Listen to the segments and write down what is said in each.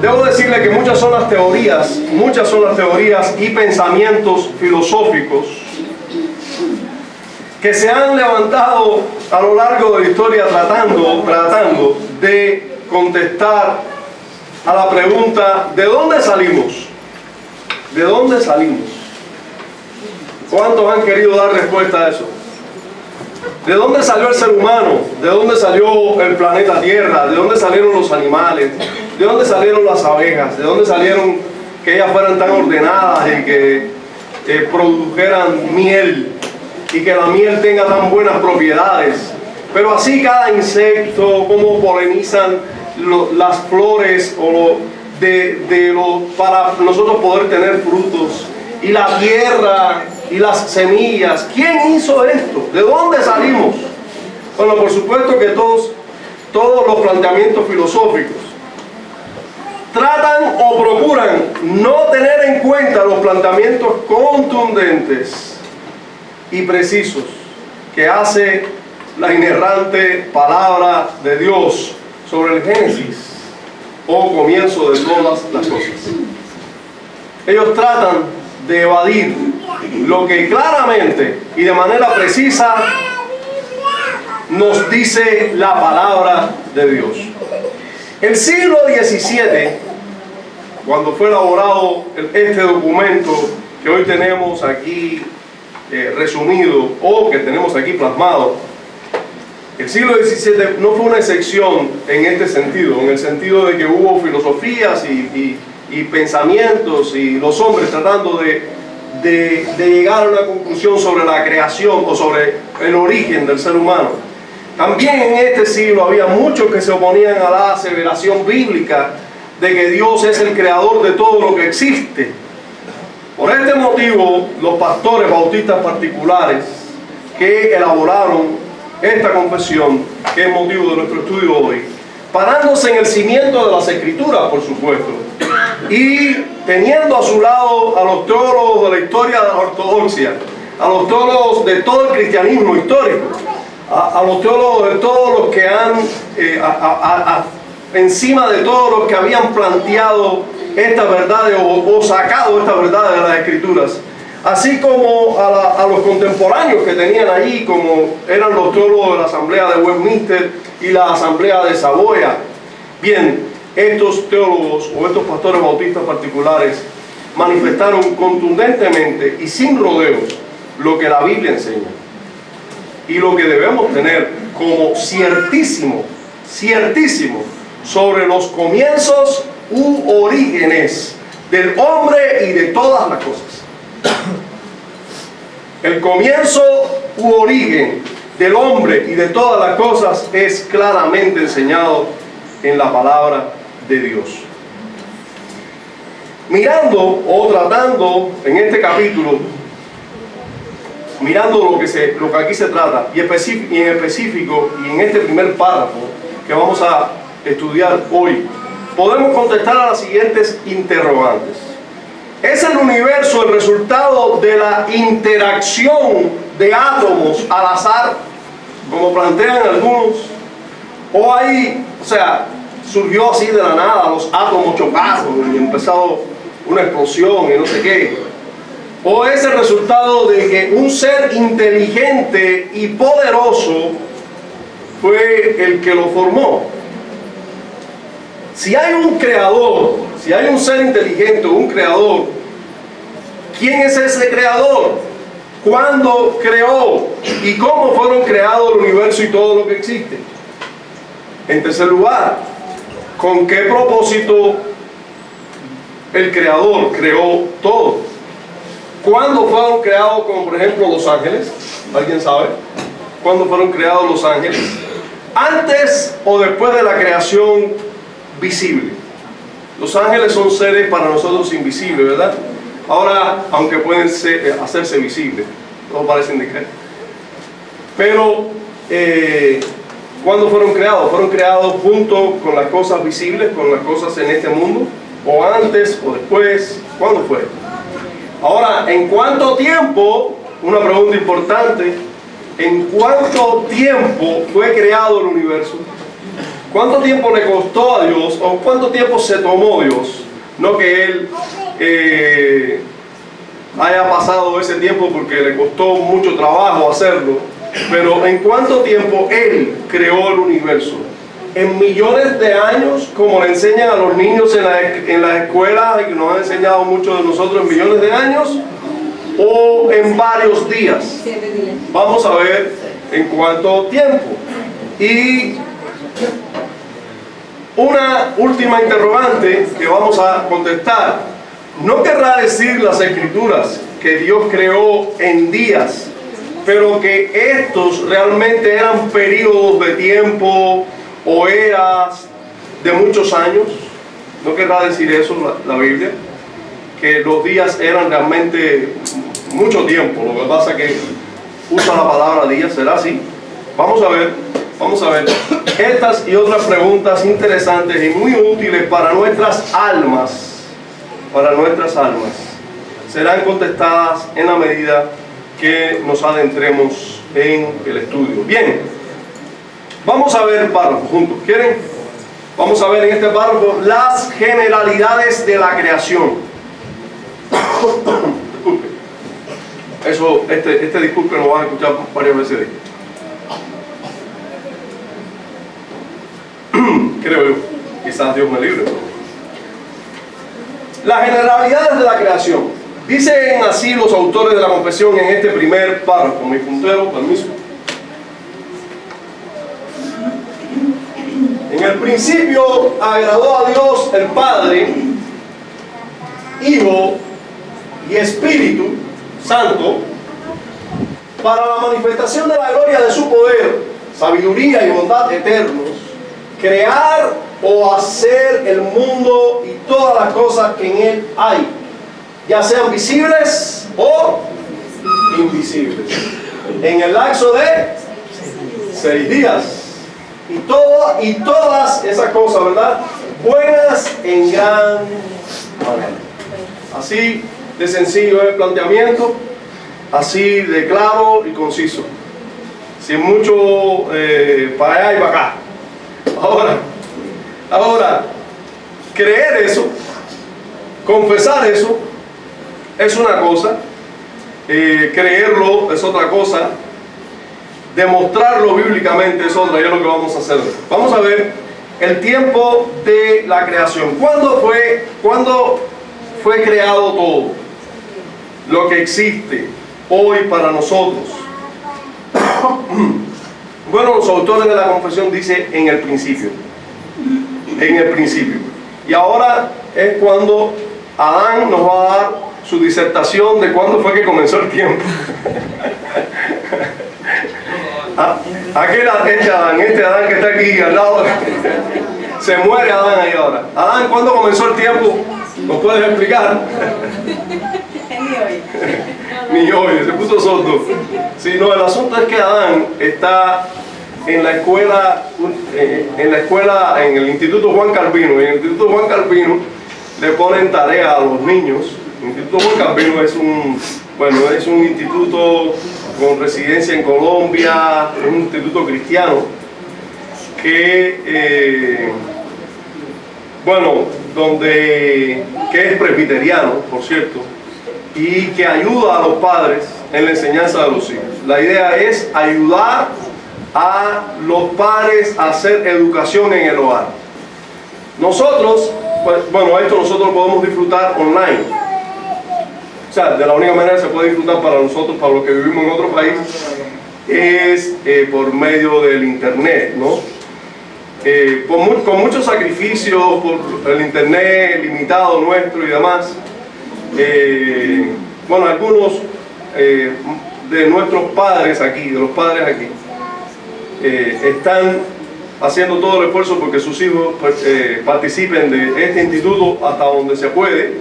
debo decirle que muchas son las teorías y pensamientos filosóficos que se han levantado a lo largo de la historia tratando de contestar a la pregunta: ¿de dónde salimos? ¿De dónde salimos? ¿Cuántos han querido dar respuesta a eso? ¿De dónde salió el ser humano? ¿De dónde salió el planeta Tierra? ¿De dónde salieron los animales? ¿De dónde salieron las abejas? ¿De dónde salieron que ellas fueran tan ordenadas y que produjeran miel y que la miel tenga tan buenas propiedades? Pero así cada insecto, cómo polinizan las flores para nosotros poder tener frutos, y la tierra y las semillas. ¿Quién hizo esto? ¿De dónde salimos? Bueno, por supuesto que todos los planteamientos filosóficos tratan o procuran no tener en cuenta los planteamientos contundentes y precisos que hace la inerrante palabra de Dios sobre el Génesis, o comienzo de todas las cosas. Ellos tratan de evadir lo que claramente y de manera precisa nos dice la palabra de Dios. El siglo XVII, cuando fue elaborado este documento que hoy tenemos aquí resumido, o que tenemos aquí plasmado, el siglo XVII no fue una excepción en este sentido, en el sentido de que hubo filosofías y pensamientos y los hombres tratando de llegar a una conclusión sobre la creación o sobre el origen del ser humano. También en este siglo había muchos que se oponían a la aseveración bíblica de que Dios es el creador de todo lo que existe. Por este motivo, los pastores bautistas particulares que elaboraron esta confesión, que es motivo de nuestro estudio hoy, parándose en el cimiento de las Escrituras, por supuesto, y teniendo a su lado a los teólogos de la historia de la ortodoxia, a los teólogos de todo el cristianismo histórico, a los teólogos de todos los que han, encima de todos los que habían planteado estas verdades o sacado estas verdades de las Escrituras, así como a los contemporáneos que tenían allí, como eran los teólogos de la Asamblea de Westminster y la Asamblea de Saboya. Bien, estos teólogos o estos pastores bautistas particulares manifestaron contundentemente y sin rodeos lo que la Biblia enseña y lo que debemos tener como ciertísimo sobre los comienzos u orígenes del hombre y de todas las cosas. El comienzo u origen del hombre y de todas las cosas es claramente enseñado en la palabra de Dios. Mirando o tratando en este capítulo, mirando lo que aquí se trata, y en específico y en este primer párrafo que vamos a estudiar hoy, podemos contestar a las siguientes interrogantes. ¿Es el universo el resultado de la interacción de átomos al azar, como plantean algunos? Surgió así de la nada, los átomos chocaron y empezó una explosión y no sé qué? ¿O es el resultado de que un ser inteligente y poderoso fue el que lo formó? Si hay un creador, si hay un ser inteligente, un creador, ¿quién es ese creador? ¿Cuándo creó? ¿Y cómo fueron creados el universo y todo lo que existe? En tercer lugar, ¿con qué propósito el creador creó todo? ¿Cuándo fueron creados, como por ejemplo los ángeles? ¿Alguien sabe? ¿Cuándo fueron creados los ángeles? ¿Antes o después de la creación visible? Los ángeles son seres para nosotros invisibles, ¿verdad? Ahora, aunque pueden hacerse visibles, todos parecen de creer. Pero, ¿cuándo fueron creados? ¿Fueron creados junto con las cosas visibles, con las cosas en este mundo? ¿O antes o después? ¿Cuándo fue? Ahora, ¿en cuánto tiempo? Una pregunta importante. ¿En cuánto tiempo fue creado el universo? ¿Cuánto tiempo le costó a Dios o cuánto tiempo se tomó Dios? No que Él haya pasado ese tiempo porque le costó mucho trabajo hacerlo, pero ¿en cuánto tiempo Él creó el universo? ¿En millones de años, como le enseñan a los niños en las escuelas y que nos han enseñado muchos de nosotros, en millones de años? ¿O en varios días? Vamos a ver en cuánto tiempo. Y una última interrogante que vamos a contestar. ¿No querrá decir las Escrituras que Dios creó en días, pero que estos realmente eran periodos de tiempo o eras de muchos años? ¿No querrá decir eso la Biblia? Que los días eran realmente mucho tiempo. Lo que pasa es que usa la palabra días. ¿Será así? Vamos a ver estas y otras preguntas interesantes y muy útiles para nuestras almas. Serán contestadas en la medida que nos adentremos en el estudio. Bien, vamos a ver el párrafo juntos. ¿Quieren? Vamos a ver en este párrafo las generalidades de la creación. Disculpe. Eso, este disculpe lo vas a escuchar varias veces. Creo yo. Quizás Dios me libre. Las generalidades de la creación. Dicen así los autores de la confesión en este primer párrafo. Mi puntero, permiso. En el principio agradó a Dios el Padre, Hijo y Espíritu Santo para la manifestación de la gloria de su poder, sabiduría y bondad eternos, crear o hacer el mundo y todas las cosas que en él hay, ya sean visibles o invisibles, en el lapso de 6 días. Y todas esas cosas, ¿verdad? Buenas en gran manera. Así de sencillo es el planteamiento, así de claro y conciso, sin mucho para allá y para acá. Ahora, creer eso, confesar eso, es una cosa, creerlo es otra cosa, demostrarlo bíblicamente es otra, y es lo que vamos a hacer. Vamos a ver el tiempo de la creación. ¿Cuándo fue creado todo lo que existe hoy para nosotros? Bueno, los autores de la confesión dicen en el principio. En el principio. Y ahora es cuando Adán nos va a dar su disertación de cuándo fue que comenzó el tiempo. Aquel Adán, este Adán que está aquí al lado, se muere Adán ahí ahora. Adán, ¿cuándo comenzó el tiempo? ¿Nos puedes explicar? Ni hoy, se puso sordo. Sí, no, el asunto es que Adán está en la escuela, en el Instituto Juan Calvino. En el Instituto Juan Calvino le ponen tarea a los niños. El Instituto Juan Calvino es un instituto con residencia en Colombia, es un instituto cristiano que es presbiteriano, por cierto, y que ayuda a los padres en la enseñanza de los hijos. La idea es ayudar a los padres a hacer educación en el hogar. Nosotros, esto nosotros lo podemos disfrutar online. O sea, de la única manera que se puede disfrutar para nosotros, para los que vivimos en otro país, es por medio del internet, ¿no? Con muchos sacrificios por el internet limitado nuestro y demás. Algunos de nuestros padres aquí, están haciendo todo el esfuerzo porque sus hijos participen de este instituto hasta donde se puede,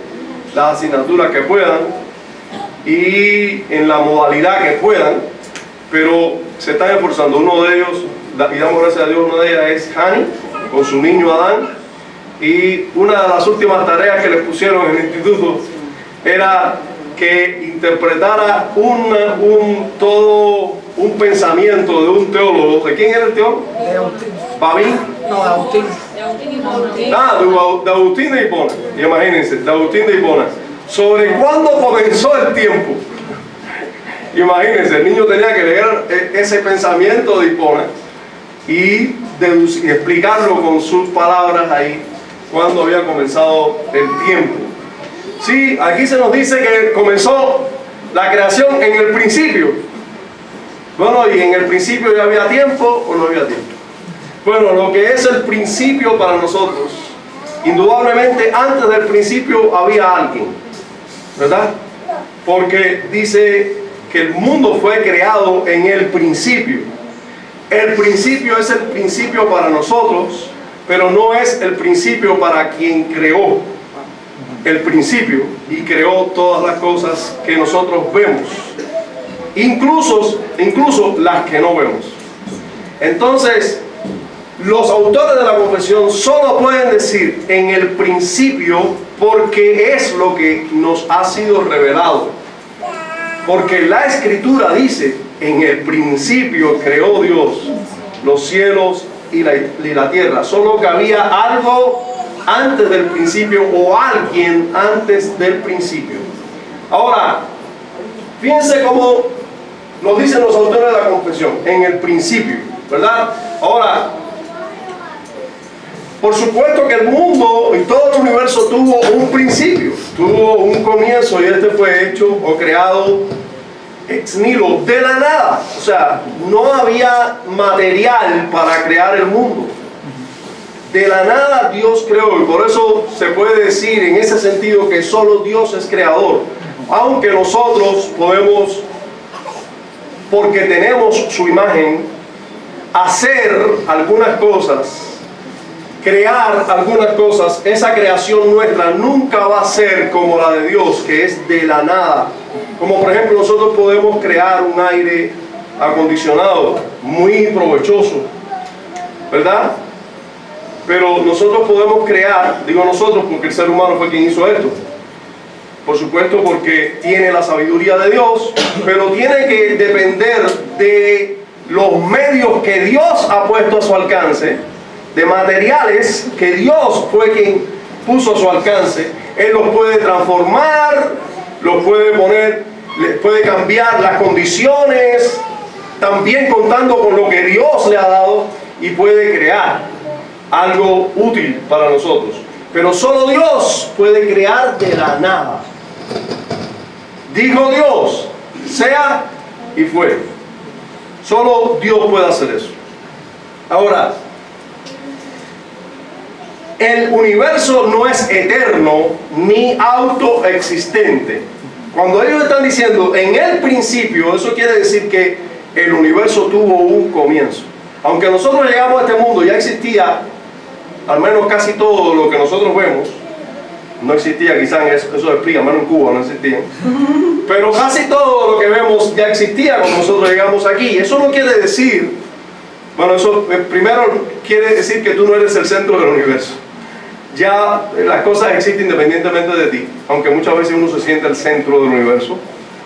las asignaturas que puedan y en la modalidad que puedan, pero se están esforzando. Uno de ellos, y damos gracias a Dios, una de ellas es Hani, con su niño Adán, y una de las últimas tareas que les pusieron en el instituto era que interpretara todo un pensamiento de un teólogo. ¿De quién era el teólogo? Babín. No, Agustín. De Agustín de Hipona. Imagínense, de Agustín de Hipona. Sobre cuándo comenzó el tiempo. Imagínense, el niño tenía que leer ese pensamiento de Hipona y explicarlo con sus palabras ahí, cuándo había comenzado el tiempo. Sí, aquí se nos dice que comenzó la creación en el principio. Bueno, ¿y en el principio ya había tiempo o no había tiempo? Bueno, lo que es el principio para nosotros, indudablemente antes del principio había alguien, ¿verdad? Porque dice que el mundo fue creado en el principio. El principio es el principio para nosotros, pero no es el principio para quien creó el principio y creó todas las cosas que nosotros vemos, incluso las que no vemos. Entonces, los autores de la confesión solo pueden decir en el principio porque es lo que nos ha sido revelado. Porque la Escritura dice, en el principio creó Dios los cielos y la tierra. Solo que había algo antes del principio o alguien antes del principio. Ahora, fíjense cómo nos dicen los autores de la confesión, en el principio, ¿verdad? Ahora, por supuesto que el mundo y todo el universo tuvo un principio, tuvo un comienzo, y este fue hecho o creado ex nihilo, de la nada. O sea, no había material para crear el mundo. De la nada Dios creó, y por eso se puede decir en ese sentido que solo Dios es creador. Aunque nosotros podemos, porque tenemos su imagen, hacer algunas cosas, crear algunas cosas, esa creación nuestra nunca va a ser como la de Dios, que es de la nada. Como por ejemplo, nosotros podemos crear un aire acondicionado muy provechoso, ¿verdad? Pero nosotros podemos crear, digo nosotros porque el ser humano fue quien hizo esto, por supuesto porque tiene la sabiduría de Dios, pero tiene que depender de los medios que Dios ha puesto a su alcance, de materiales que Dios fue quien puso a su alcance. Él los puede transformar, los puede poner, les puede cambiar las condiciones, también contando con lo que Dios le ha dado, y puede crear algo útil para nosotros. Pero solo Dios puede crear de la nada. Dijo Dios, sea, y fue. Solo Dios puede hacer eso. Ahora, el universo no es eterno ni autoexistente. Cuando ellos están diciendo en el principio, eso quiere decir que el universo tuvo un comienzo. Aunque nosotros llegamos a este mundo, ya existía, al menos casi todo lo que nosotros vemos. No existía, quizás eso explica, al menos en Cuba no existía. Pero casi todo lo que vemos ya existía cuando nosotros llegamos aquí. Eso no quiere decir, bueno, eso primero quiere decir que tú no eres el centro del universo. Ya las cosas existen independientemente de ti, aunque muchas veces uno se siente el centro del universo.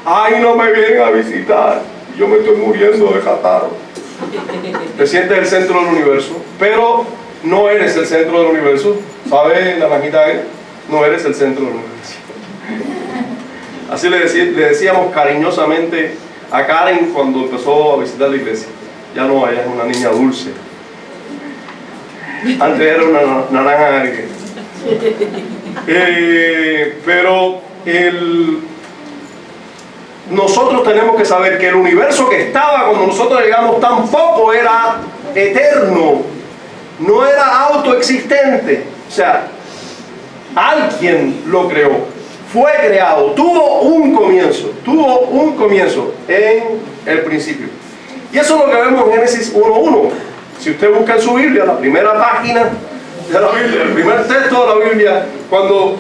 Ay, no me vienen a visitar, yo me estoy muriendo de catarro. Te sientes el centro del universo, pero no eres el centro del universo. ¿Sabes, naranjita? No eres el centro del universo. Así le decíamos cariñosamente a Karen cuando empezó a visitar la iglesia. Ya no, ella es una niña dulce. Antes era una naranja agria. Pero nosotros tenemos que saber que el universo que estaba cuando nosotros llegamos tampoco era eterno, no era autoexistente. O sea, alguien lo creó, fue creado, tuvo un comienzo en el principio. Y eso es lo que vemos en Génesis 1:1. Si usted busca en su Biblia, la primera página de la Biblia, el primer texto de la Biblia, cuando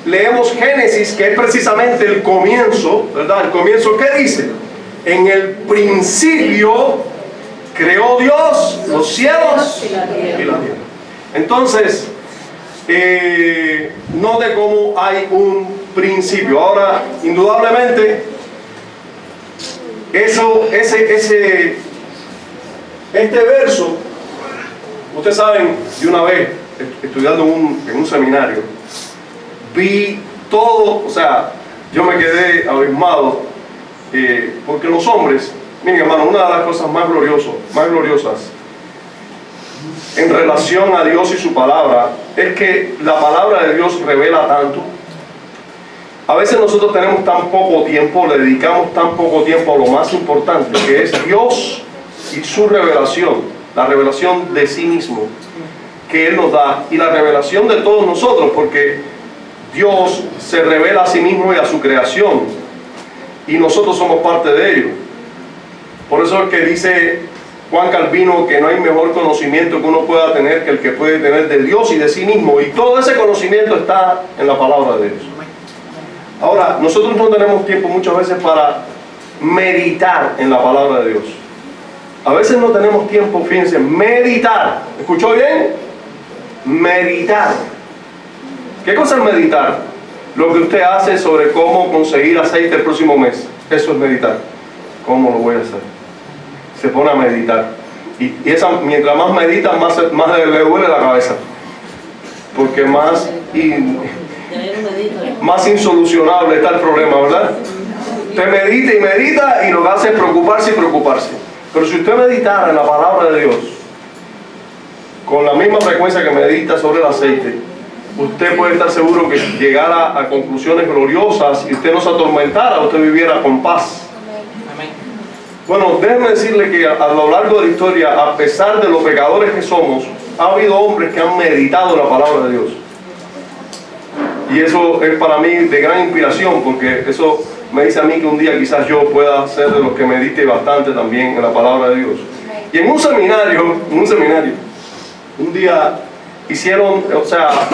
leemos Génesis, que es precisamente el comienzo, ¿verdad? El comienzo, ¿qué dice? En el principio creó Dios los cielos y la tierra. Entonces, note cómo hay un principio. Ahora, indudablemente, este verso Ustedes saben, de una vez, estudiando en un seminario, vi todo, o sea, yo me quedé abismado, porque los hombres, miren hermano, una de las cosas más gloriosas en relación a Dios y su palabra, es que la palabra de Dios revela tanto. A veces nosotros tenemos tan poco tiempo, le dedicamos tan poco tiempo a lo más importante, que es Dios y su revelación, la revelación de sí mismo que Él nos da, y la revelación de todos nosotros, porque Dios se revela a sí mismo y a su creación, y nosotros somos parte de ello. Por eso es que dice Juan Calvino que no hay mejor conocimiento que uno pueda tener que el que puede tener de Dios y de sí mismo, y todo ese conocimiento está en la palabra de Dios. Ahora, nosotros no tenemos tiempo muchas veces para meditar en la palabra de Dios. A veces no tenemos tiempo, fíjense, meditar. ¿Escuchó bien? Meditar. ¿Qué cosa es meditar? Lo que usted hace sobre cómo conseguir aceite el próximo mes. Eso es meditar. ¿Cómo lo voy a hacer? Se pone a meditar. Y mientras más medita, más le duele la cabeza. Porque más insolucionable está el problema, ¿verdad? Usted medita y medita y lo que hace es preocuparse y preocuparse. Pero si usted meditara en la palabra de Dios con la misma frecuencia que medita sobre el aceite, usted puede estar seguro que llegara a conclusiones gloriosas y usted no se atormentara, usted viviera con paz. Bueno, déjenme decirle que a lo largo de la historia, a pesar de los pecadores que somos, ha habido hombres que han meditado en la palabra de Dios. Y eso es para mí de gran inspiración, porque eso me dice a mí que un día quizás yo pueda ser de los que medite bastante también en la palabra de Dios. Y en un seminario, un día hicieron, o sea,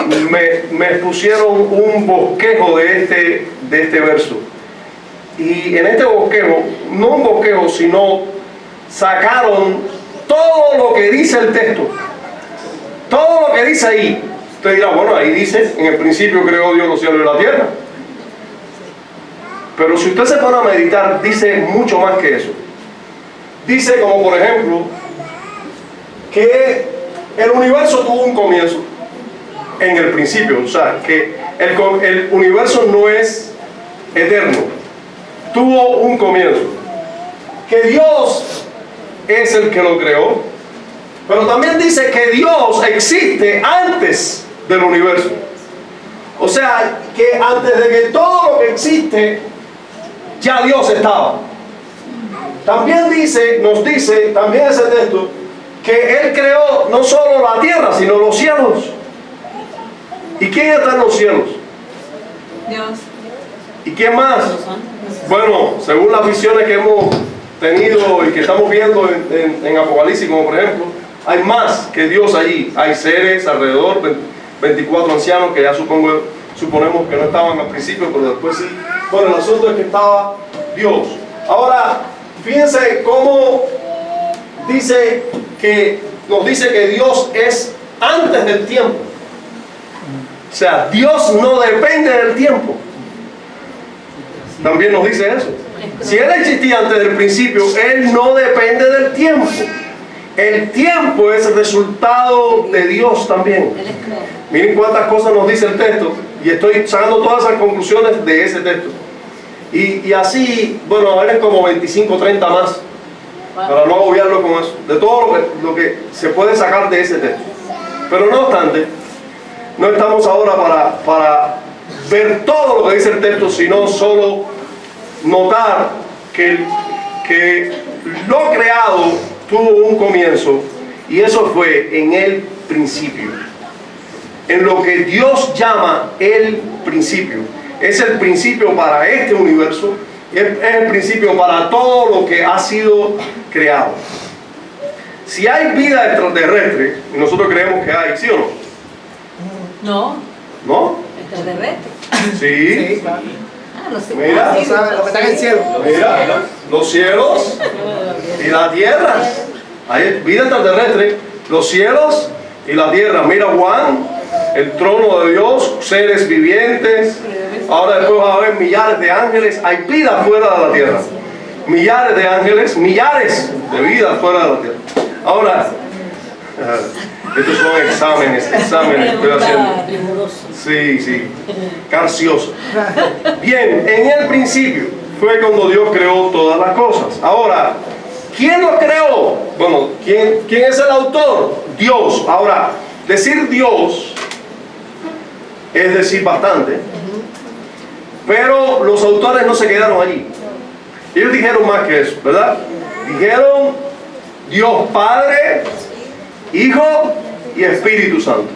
me pusieron un bosquejo de este verso. Y en este bosquejo, no un bosquejo, sino sacaron todo lo que dice el texto. Todo lo que dice ahí. Usted dirá, bueno, ahí dice, en el principio creó Dios los cielos y la tierra. Pero si usted se pone a meditar, dice mucho más que eso. Dice, como por ejemplo, que el universo tuvo un comienzo en el principio. O sea, que el universo no es eterno. Tuvo un comienzo. Que Dios es el que lo creó. Pero también dice que Dios existe antes del universo. O sea, que antes de que todo lo que existe, ya Dios estaba. También nos dice también ese texto, que Él creó no solo la tierra, sino los cielos. ¿Y quién está en los cielos? Dios. ¿Y quién más? Bueno, según las visiones que hemos tenido y que estamos viendo en Apocalipsis, como por ejemplo, hay más que Dios allí. Hay seres alrededor, 24 ancianos que ya suponemos que no estaban al principio, pero después sí. Bueno, el asunto es que estaba Dios. Ahora, fíjense cómo nos dice que Dios es antes del tiempo. O sea, Dios no depende del tiempo. También nos dice eso. Si Él existía antes del principio, Él no depende del tiempo. El tiempo es el resultado de Dios también. Miren cuántas cosas nos dice el texto. Y estoy sacando todas esas conclusiones de ese texto. Y así, bueno, a ver, como 25 o 30 más. Para no agobiarlo con eso. De todo lo que se puede sacar de ese texto. Pero no obstante, no estamos ahora para ver todo lo que dice el texto, sino solo notar que lo creado tuvo un comienzo, y eso fue en el principio, en lo que Dios llama el principio. Es el principio para este universo, es el principio para todo lo que ha sido creado. Si hay vida extraterrestre, y nosotros creemos que hay, ¿sí o no? No. ¿No? Extraterrestre. Sí. Claro. No sé. Mira, Lo que está en el cielo. mira, los cielos y la tierra. Hay vida extraterrestre, los cielos y la tierra. Mira Juan, el trono de Dios, seres vivientes. Ahora después va a haber millares de ángeles. Hay vida fuera de la tierra. Millares de ángeles, millares de vidas fuera de la tierra. Ahora, Estos son exámenes que estoy haciendo. Sí, carcioso. Bien, en el principio fue cuando Dios creó todas las cosas. Ahora, ¿quién lo creó? Bueno, ¿quién es el autor? Dios. Ahora, decir Dios es decir bastante, pero los autores no se quedaron allí. Ellos dijeron más que eso, ¿verdad? Dijeron Dios Padre, Hijo y Espíritu Santo.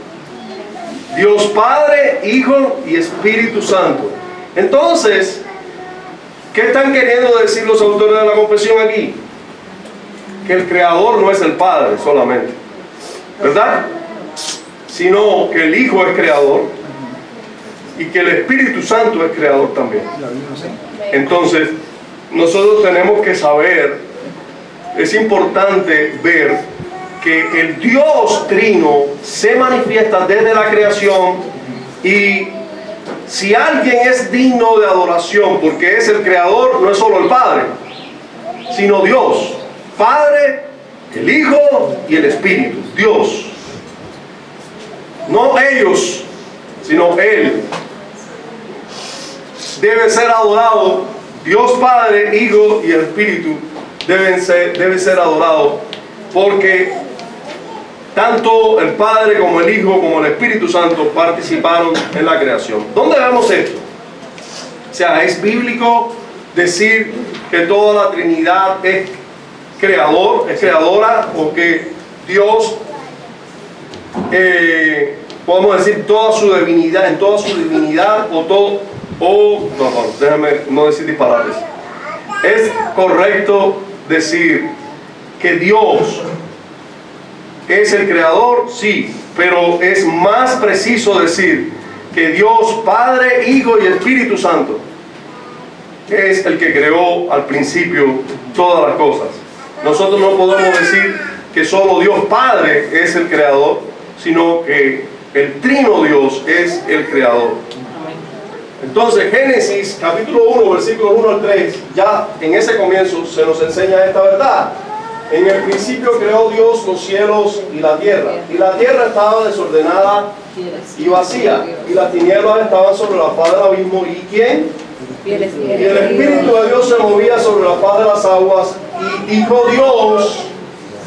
Dios Padre, Hijo y Espíritu Santo. Entonces, ¿qué están queriendo decir los autores de la confesión aquí? Que el Creador no es el Padre solamente, ¿verdad? Sino que el Hijo es Creador y que el Espíritu Santo es Creador también. Entonces, nosotros tenemos que saber, es importante ver que el Dios Trino se manifiesta desde la creación, y si alguien es digno de adoración porque es el Creador, no es solo el Padre, sino Dios, Padre, el Hijo y el Espíritu. Dios, no ellos, sino Él. Debe ser adorado. Dios Padre, Hijo y el Espíritu debe ser adorado, porque tanto el Padre como el Hijo como el Espíritu Santo participaron en la creación. ¿Dónde vemos esto? O sea, ¿es bíblico decir que toda la Trinidad es creadora, o que Dios, podemos decir toda su divinidad, en toda su divinidad, déjame no decir disparates? ¿Es correcto decir que Dios es el creador? Sí, pero es más preciso decir que Dios Padre, Hijo y Espíritu Santo es el que creó al principio todas las cosas. Nosotros no podemos decir que solo Dios Padre es el creador, sino que el Trino Dios es el creador. Entonces, Génesis capítulo 1, versículos 1 al 3, ya en ese comienzo se nos enseña esta verdad. En el principio creó Dios los cielos y la tierra estaba desordenada y vacía, y las tinieblas estaban sobre la faz del abismo, ¿y quién? Y el Espíritu de Dios se movía sobre la faz de las aguas, y dijo Dios,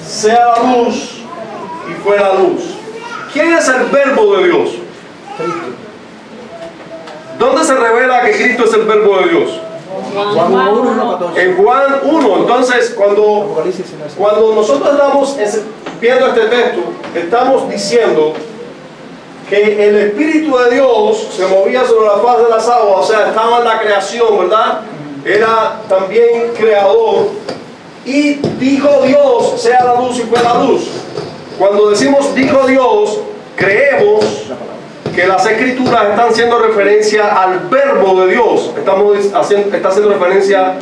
sea la luz, y fue la luz. ¿Quién es el verbo de Dios? ¿Dónde se revela que Cristo es el verbo de Dios? En Juan 1. Entonces, cuando nosotros estamos viendo este texto, estamos diciendo que el Espíritu de Dios se movía sobre la faz de las aguas, o sea, estaba en la creación, ¿verdad? Era también creador, y dijo Dios, sea la luz, y fue la luz. Cuando decimos dijo Dios, creemos que las Escrituras están haciendo referencia al verbo de Dios, está haciendo referencia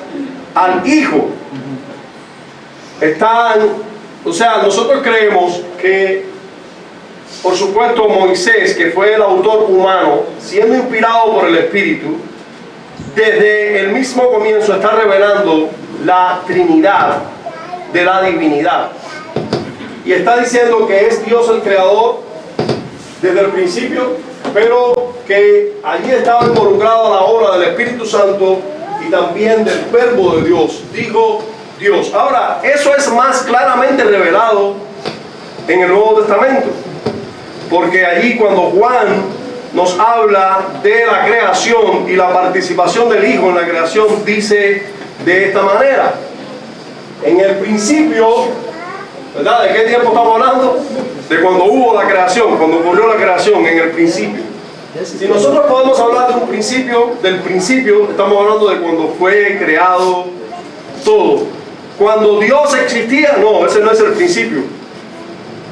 al Hijo. O sea, nosotros creemos que, por supuesto, Moisés, que fue el autor humano, siendo inspirado por el Espíritu, desde el mismo comienzo está revelando la Trinidad de la divinidad. Y está diciendo que es Dios el Creador desde el principio, pero que allí estaba involucrado la obra del Espíritu Santo y también del verbo de Dios, dijo Dios. Ahora, eso es más claramente revelado en el Nuevo Testamento, porque allí cuando Juan nos habla de la creación y la participación del Hijo en la creación, dice de esta manera: en el principio, ¿verdad? ¿De qué tiempo estamos hablando? De cuando hubo la creación, cuando ocurrió la creación, en el principio. Si nosotros podemos hablar de un principio, del principio, estamos hablando de cuando fue creado todo. Cuando Dios existía, no, ese no es el principio.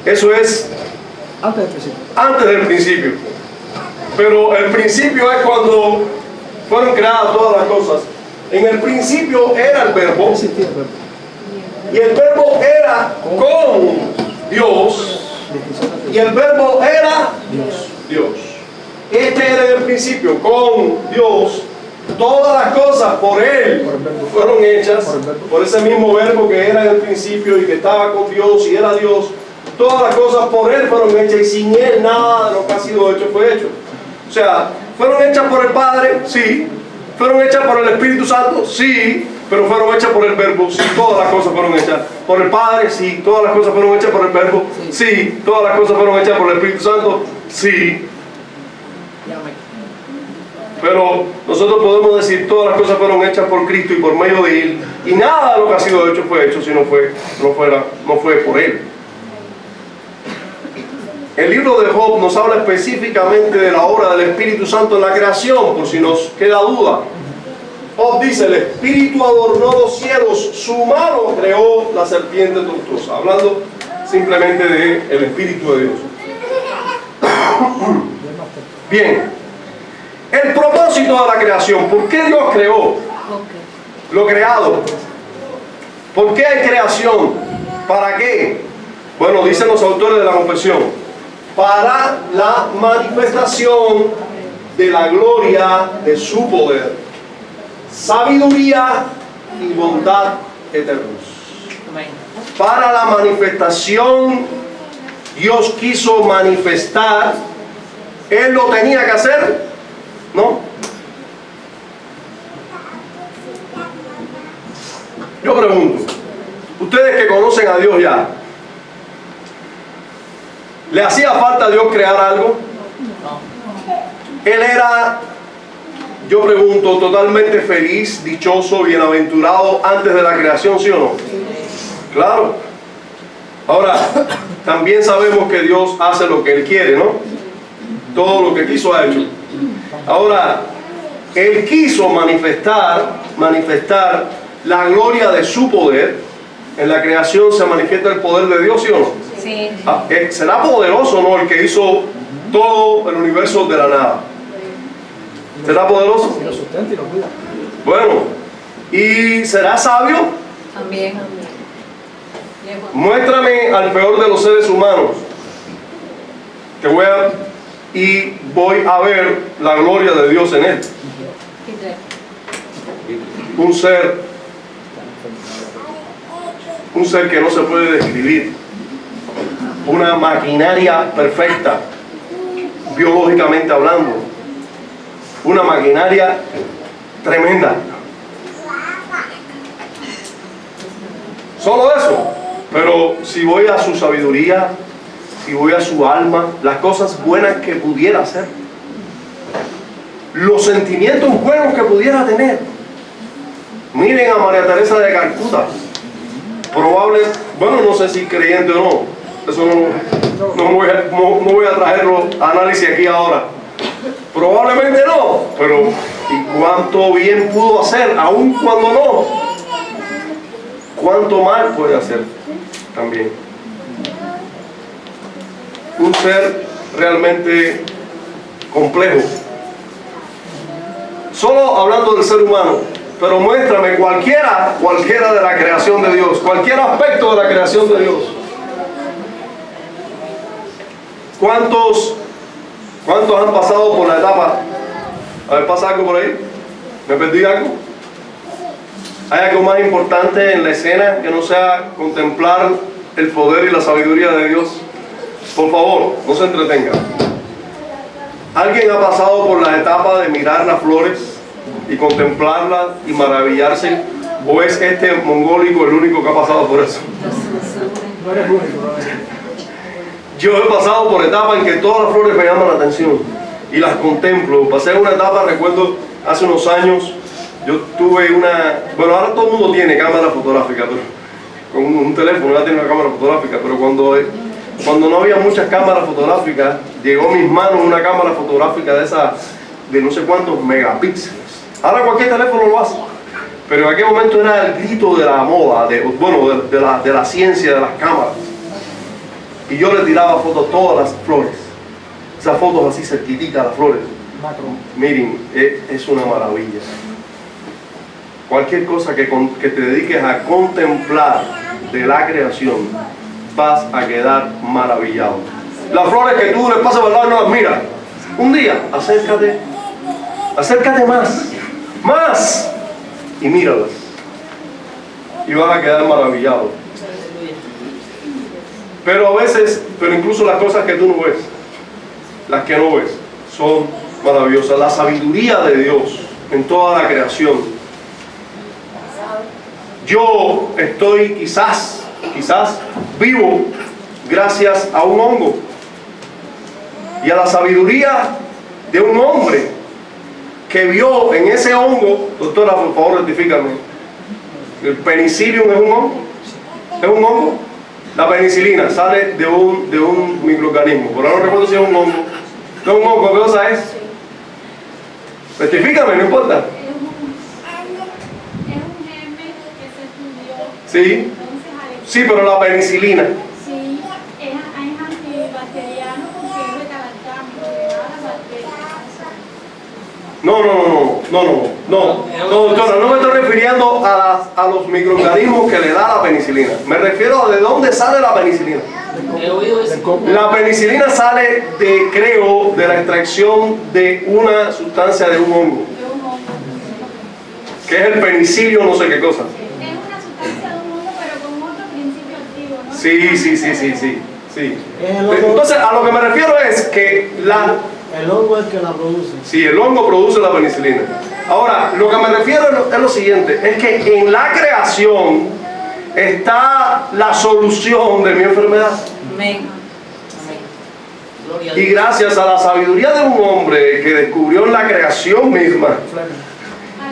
Eso es antes del principio. Pero el principio es cuando fueron creadas todas las cosas. En el principio era el verbo, y el verbo era con Dios, y el verbo era Dios. Este era en el principio con Dios. Todas las cosas por Él fueron hechas, por ese mismo verbo que era en el principio y que estaba con Dios y era Dios. Todas las cosas por Él fueron hechas y sin Él nada de lo que ha sido hecho fue hecho. O sea, ¿fueron hechas por el Padre? Sí. ¿Fueron hechas por el Espíritu Santo? Sí. Pero fueron hechas por el Verbo. Sí, todas las cosas fueron hechas por el Padre. Sí, todas las cosas fueron hechas por el Verbo. Sí, todas las cosas fueron hechas por el Espíritu Santo. Sí. Pero nosotros podemos decir todas las cosas fueron hechas por Cristo y por medio de Él. Y nada de lo que ha sido hecho fue hecho si no fue por Él. El libro de Job nos habla específicamente de la obra del Espíritu Santo en la creación, por si nos queda duda. Job dice, el Espíritu adornó los cielos, su mano creó la serpiente tortuosa. Hablando simplemente del Espíritu de Dios. Bien, el propósito de la creación. ¿Por qué Dios creó lo creado? ¿Por qué hay creación? ¿Para qué? Bueno, dicen los autores de la confesión, para la manifestación de la gloria de su poder, sabiduría y bondad eternos. Para la manifestación, Dios quiso manifestar. Él lo tenía que hacer, ¿no? Yo pregunto, ustedes que conocen a Dios ya, ¿le hacía falta a Dios crear algo? Él era, yo pregunto, totalmente feliz, dichoso, bienaventurado antes de la creación, ¿sí o no? Claro. Ahora, también sabemos que Dios hace lo que Él quiere, ¿no? Todo lo que quiso ha hecho. Ahora, Él quiso manifestar la gloria de su poder. En la creación se manifiesta el poder de Dios, ¿sí o no? Sí. ¿Será poderoso, no, el que hizo todo el universo de la nada? ¿Será poderoso? Y lo sustenta y lo cuida. Bueno, ¿y será sabio? También. Muéstrame al peor de los seres humanos. Y voy a ver la gloria de Dios en él. Un ser que no se puede describir. Una maquinaria perfecta, biológicamente hablando. Una maquinaria tremenda. Solo eso. Pero si voy a su sabiduría, si voy a su alma, las cosas buenas que pudiera hacer, los sentimientos buenos que pudiera tener. Miren a María Teresa de Calcuta. Bueno, no sé si creyente o no. Eso no voy a traerlo a análisis aquí ahora. Probablemente no, pero ¿y cuánto bien pudo hacer, aun cuando no? ¿Cuánto mal puede hacer también? Un ser realmente complejo. Solo hablando del ser humano, pero muéstrame cualquiera de la creación de Dios, cualquier aspecto de la creación de Dios. ¿Cuántos han pasado por la etapa? A ver, ¿pasa algo por ahí? ¿Me perdí algo? ¿Hay algo más importante en la escena que no sea contemplar el poder y la sabiduría de Dios? Por favor, no se entretenga. ¿Alguien ha pasado por la etapa de mirar las flores y contemplarlas y maravillarse? ¿O es este mongólico el único que ha pasado por eso? No eres único. Yo he pasado por etapas en que todas las flores me llaman la atención y las contemplo. Pasé una etapa, recuerdo, hace unos años, yo tuve bueno, ahora todo el mundo tiene cámara fotográfica, pero con un teléfono ya tiene una cámara fotográfica, pero cuando no había muchas cámaras fotográficas, llegó a mis manos una cámara fotográfica de no sé cuántos megapíxeles. Ahora cualquier teléfono lo hace, pero en aquel momento era el grito de la moda, de la ciencia de las cámaras. Y yo le tiraba fotos a todas las flores, esas fotos así cerquititas a las flores. Macro. Miren, es una maravilla. Cualquier cosa que te dediques a contemplar de la creación, vas a quedar maravillado. Las flores que tú le pasas por el lado y no las miras, un día acércate más, y míralas. Y vas a quedar maravillado. Pero a veces, pero incluso las cosas que tú no ves, las que no ves, son maravillosas. La sabiduría de Dios en toda la creación. Yo estoy quizás vivo gracias a un hongo y a la sabiduría de un hombre que vio en ese hongo. Doctora, por favor, rectifícame. ¿El penicillium es un hongo? ¿Es un hongo? La penicilina sale de un microorganismo. Por ahora no recuerdo si es un hongo. ¿No es un hongo? ¿Qué cosa es? Rectifícame, no importa. Es un germen que se estudió. Sí. Sí, pero la penicilina. Sí, es antibacteriano porque es beta-lactámico, que da las bacterias. No, doctora, no me estoy refiriendo a los microorganismos que le da la penicilina. Me refiero a de dónde sale la penicilina. La penicilina sale de la extracción de una sustancia de un hongo, que es el penicilio no sé qué cosa. Es una sustancia de un hongo, pero con otro principio activo, ¿no? Sí. Entonces, a lo que me refiero es que el hongo es el que la produce. sí, el hongo produce la penicilina. Ahora, lo que me refiero es lo siguiente, es que en la creación está la solución de mi enfermedad. Amén. Y gracias a la sabiduría de un hombre que descubrió en la creación misma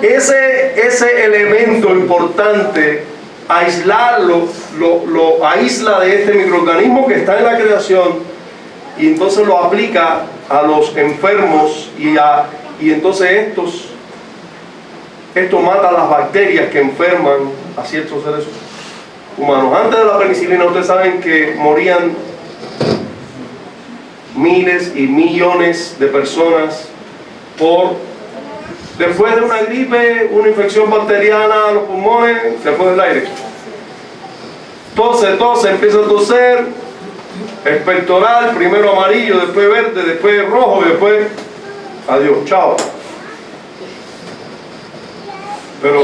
ese elemento importante, aislarlo, lo aísla de este microorganismo que está en la creación y entonces lo aplica a los enfermos y entonces esto mata a las bacterias que enferman a ciertos seres humanos. Antes de la penicilina, ustedes saben que morían miles y millones de personas después de una gripe, una infección bacteriana a los pulmones, se fue del aire. Tose, empieza a toser, expectoral, primero amarillo, después verde, después rojo y después adiós, chao. Pero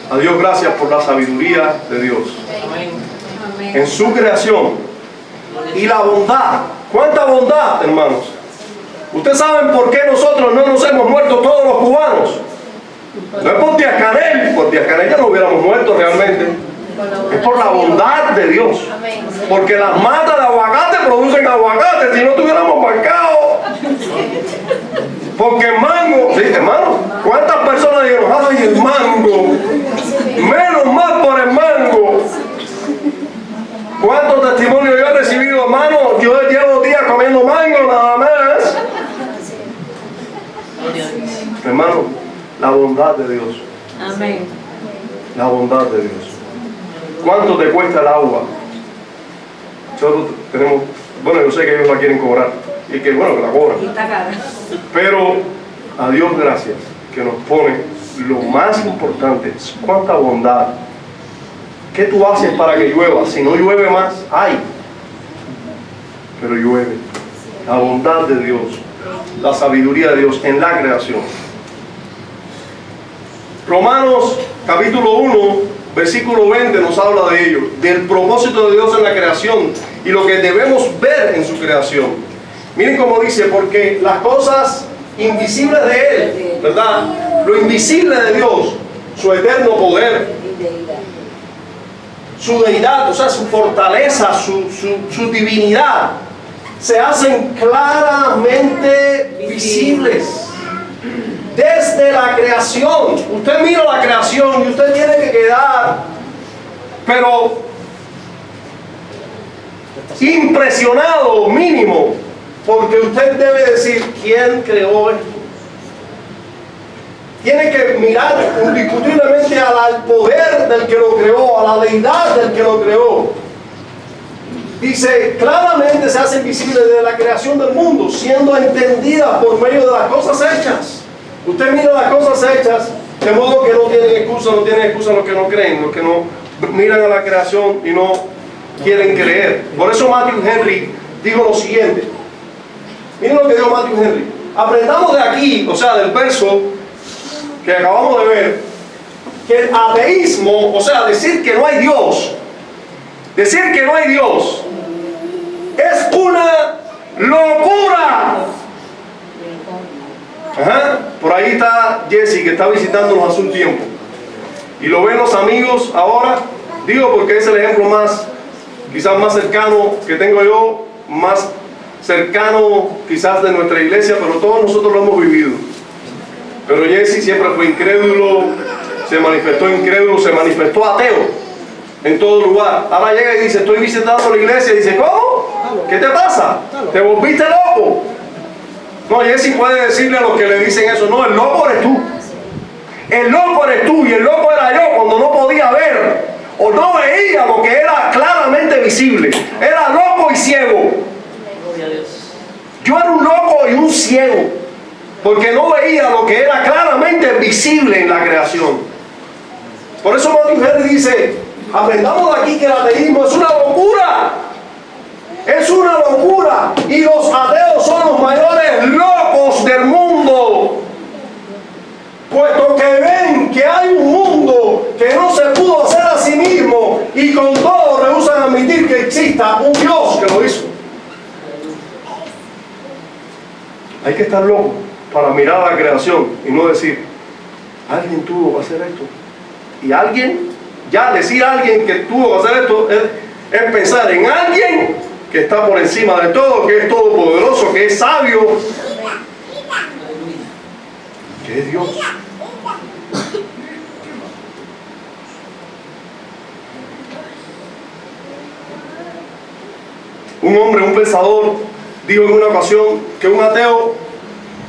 a Dios gracias por la sabiduría de Dios en su creación y la bondad. ¿Cuánta bondad, hermanos? ¿Ustedes saben por qué nosotros no nos hemos muerto todos los cubanos? No es por Díaz Canel ya no hubiéramos muerto realmente. Es por la bondad de Dios. Porque las matas de aguacate producen aguacate. Si no tuviéramos marcado. Porque el mango, sí, hermano, ¿cuántas personas dijeron, ay, el mango? Menos mal por el mango. ¿Cuántos testimonios yo he recibido, hermano? Yo llevo días comiendo mango nada más. Hermano, la bondad de Dios. Amén. La bondad de Dios. ¿Cuánto te cuesta el agua? Nosotros tenemos, bueno, yo sé que ellos la quieren cobrar y que bueno, que la cobran. Y está cara. Pero a Dios gracias que nos pone lo más importante, cuánta bondad. ¿Qué tú haces para que llueva? Si no llueve más, hay. Pero llueve. La bondad de Dios, la sabiduría de Dios en la creación. Romanos capítulo 1, versículo 20 nos habla de ello, del propósito de Dios en la creación y lo que debemos ver en su creación. Miren cómo dice, porque las cosas invisibles de Él, ¿verdad? Lo invisible de Dios, su eterno poder, su deidad, o sea, su fortaleza, su divinidad, se hacen claramente visibles desde la creación. Usted mira la creación y usted tiene que quedar, pero impresionado mínimo, porque usted debe decir, ¿quién creó esto? Tiene que mirar indiscutiblemente al poder del que lo creó, a la deidad del que lo creó. Dice, claramente se hace visible desde la creación del mundo, siendo entendida por medio de las cosas hechas. Usted mira las cosas hechas, de modo que no tienen excusa los que no creen, los que no miran a la creación y no quieren creer. Por eso Matthew Henry dijo lo siguiente. Miren lo que dijo Matthew Henry. Aprendamos de aquí, o sea, del verso que acabamos de ver, que el ateísmo, o sea, decir que no hay Dios, locura. Ajá. Por ahí está Jesse, que está visitándonos hace un tiempo. Y lo ven los amigos ahora. Digo porque es el ejemplo más, quizás más cercano que tengo yo, más cercano quizás de nuestra iglesia, pero todos nosotros lo hemos vivido. Pero Jesse siempre fue incrédulo, se manifestó ateo en todo lugar. Ahora llega y dice, estoy visitando la iglesia, y dice, ¿cómo? ¿Qué te pasa? ¿Te volviste loco? No, Jesse puede decirle a los que le dicen eso, no, el loco eres tú. El loco eres tú, y el loco era yo cuando no podía ver o no veía lo que era claramente visible. Era loco y ciego. Yo era un loco y un ciego, porque no veía lo que era claramente visible en la creación. Por eso Matthew Henry dice, aprendamos de aquí que el ateísmo es una locura. Es una locura. Y los ateos son los mayores locos del mundo, puesto que ven que hay un mundo que no se pudo hacer a sí mismo, y con todo rehúsan admitir que exista un Dios que lo hizo. Hay que estar loco para mirar a la creación y no decir, alguien tuvo que hacer esto. Y alguien, ya decir a alguien que tuvo que hacer esto es pensar en alguien que está por encima de todo, que es todopoderoso, que es sabio, que es Dios. Un hombre, un pensador, dijo en una ocasión que un ateo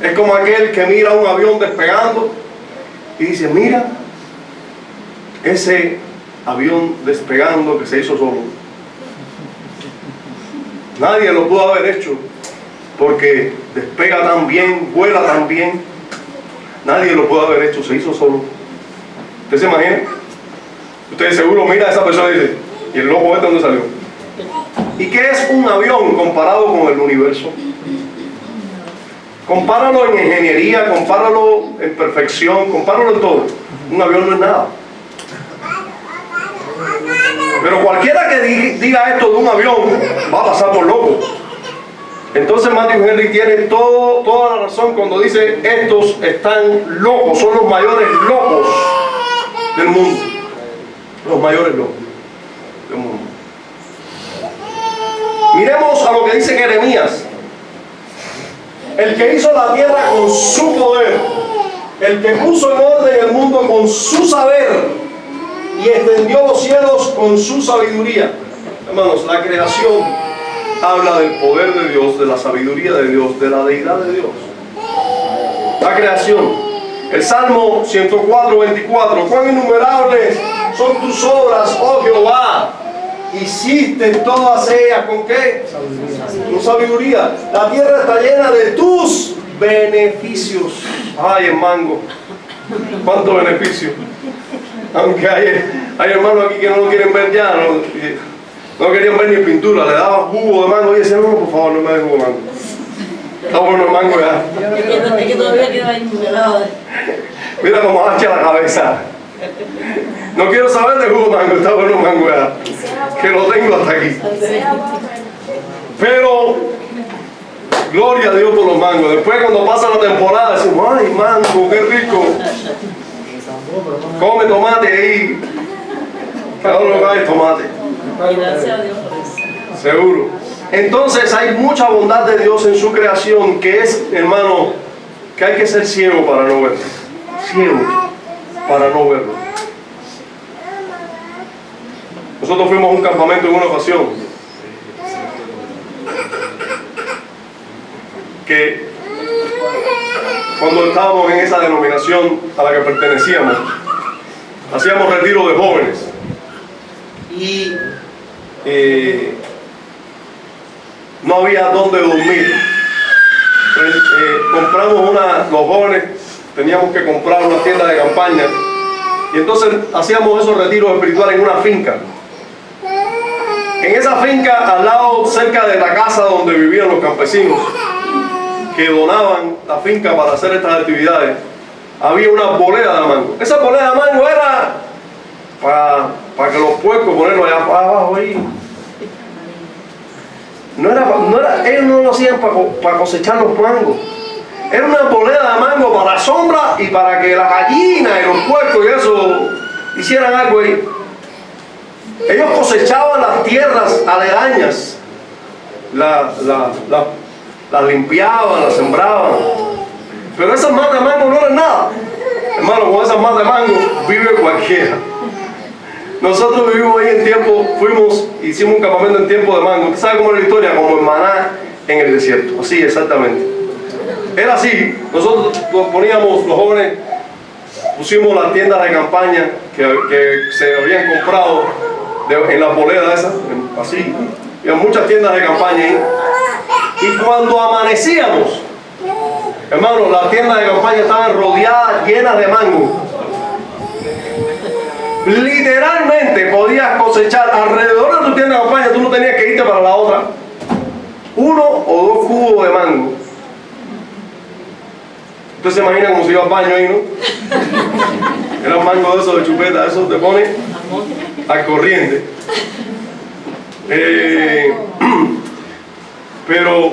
es como aquel que mira un avión despegando y dice, mira ese avión despegando que se hizo solo. Nadie lo pudo haber hecho porque despega tan bien, vuela tan bien. Nadie lo pudo haber hecho, se hizo solo. ¿Usted se imagina? Usted seguro mira a esa persona y dice, ¿y el loco este dónde salió? ¿Y qué es un avión comparado con el universo? Compáralo en ingeniería, compáralo en perfección, compáralo en todo. Un avión no es nada. Pero cualquiera que diga esto de un avión va a pasar por loco. Entonces Matthew Henry tiene toda la razón cuando dice, estos están locos, son los mayores locos del mundo. Los mayores locos del mundo. Miremos a lo que dice Jeremías. El que hizo la tierra con su poder, el que puso en orden el mundo con su saber y extendió los cielos con su sabiduría. Hermanos, la creación habla del poder de Dios, de la sabiduría de Dios, de la deidad de Dios. La creación. El Salmo 104, 24. Cuán innumerables son tus obras, oh Jehová. Hiciste todas ellas ¿con qué? Con sabiduría. La tierra está llena de tus beneficios. Ay, hermano, cuántos beneficios. Aunque hay hermanos aquí que no lo quieren ver ya, no querían ver ni pintura, le daban jugo de mango y decían, no, por favor, no me den jugo de mango. Está bueno el mango ya. Es que todavía queda ahí nivelado. Mira cómo hacha la cabeza. No quiero saber de jugo de mango, está bueno el mango ya. Que lo tengo hasta aquí. Pero, gloria a Dios por los mangos. Después cuando pasa la temporada decimos, ay, mango, qué rico. Come tomate ahí. Cada uno cae tomate. Gracias a Dios por eso. Seguro. Entonces hay mucha bondad de Dios en su creación, que es, hermano, que hay que ser ciego para no verlo. Ciego para no verlo. Nosotros fuimos a un campamento en una ocasión que cuando estábamos en esa denominación a la que pertenecíamos, hacíamos retiro de jóvenes y no había dónde dormir. Compramos los jóvenes teníamos que comprar una tienda de campaña y entonces hacíamos esos retiros espirituales en una finca. En esa finca, al lado, cerca de la casa donde vivían los campesinos que donaban la finca para hacer estas actividades, había una bolera de mango. Esa bolera de mango era para que los puercos ponerlo allá abajo ahí. ellos no lo hacían para cosechar los mangos. Era una arboleda de mango para la sombra y para que las gallinas y los puercos y eso hicieran algo ahí. Ellos cosechaban las tierras aledañas, las limpiaban, las sembraban. Pero esas matas de mango no eran nada. Hermano, con esas matas de mango vive cualquiera. Nosotros vivimos ahí en tiempo, hicimos un campamento en tiempo de mango. ¿Usted sabe cómo es la historia? Como en Maná en el desierto. Así, exactamente. Era así. Nosotros poníamos, los jóvenes, pusimos las tiendas de campaña que se habían comprado en las boledas esas, así. Había muchas tiendas de campaña ahí. Y cuando amanecíamos, hermano, las tiendas de campaña estaban rodeadas, llenas de mango. Literalmente podías cosechar alrededor de tu tienda de campaña, tú no tenías que irte para la otra. 1 o 2 cubos de mango. Usted se imagina cómo se iba al baño ahí, ¿no? Eran mangos de esos de chupeta, esos te ponen al corriente. Pero,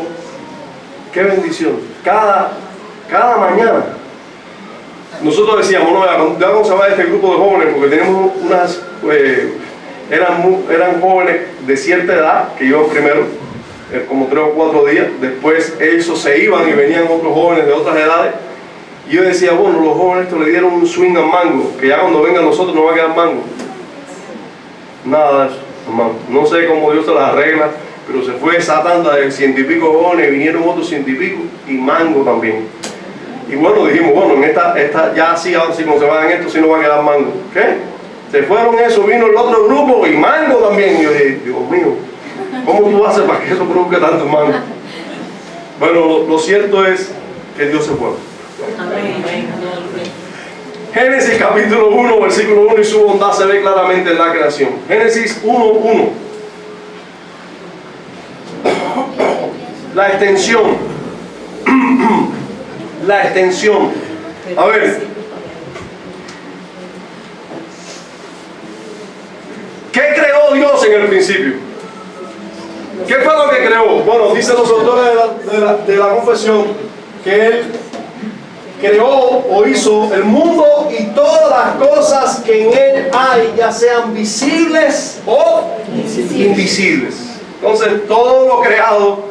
qué bendición. Cada mañana nosotros decíamos, no, ya vamos a ver este grupo de jóvenes, porque tenemos unas, eran jóvenes de cierta edad, que iban primero, como 3 o 4 días, después ellos se iban y venían otros jóvenes de otras edades, y yo decía, bueno, los jóvenes estos le dieron un swing al mango, que ya cuando vengan nosotros no va a quedar mango. Nada de eso, hermano. No sé cómo Dios se las arregla, pero se fue esa tanda de 100 y pico jóvenes, vinieron otros 100 y pico, y mango también. Y bueno, dijimos, bueno, en esta ya sí, ahora sí, como se van en esto, sí no va a quedar mango. ¿Qué? Se fueron eso, vino el otro grupo y mango también. Y yo dije, Dios mío, ¿cómo tú haces para que eso produzca tanto mango? Bueno, lo cierto es que Dios se puede. Génesis capítulo 1, versículo 1, y su bondad se ve claramente en la creación. Génesis 1:1. La extensión. La extensión. A ver, ¿qué creó Dios en el principio? ¿Qué fue lo que creó? Bueno, dicen los autores de la confesión que Él creó o hizo el mundo y todas las cosas que en Él hay, ya sean visibles o invisibles. Entonces, todo lo creado,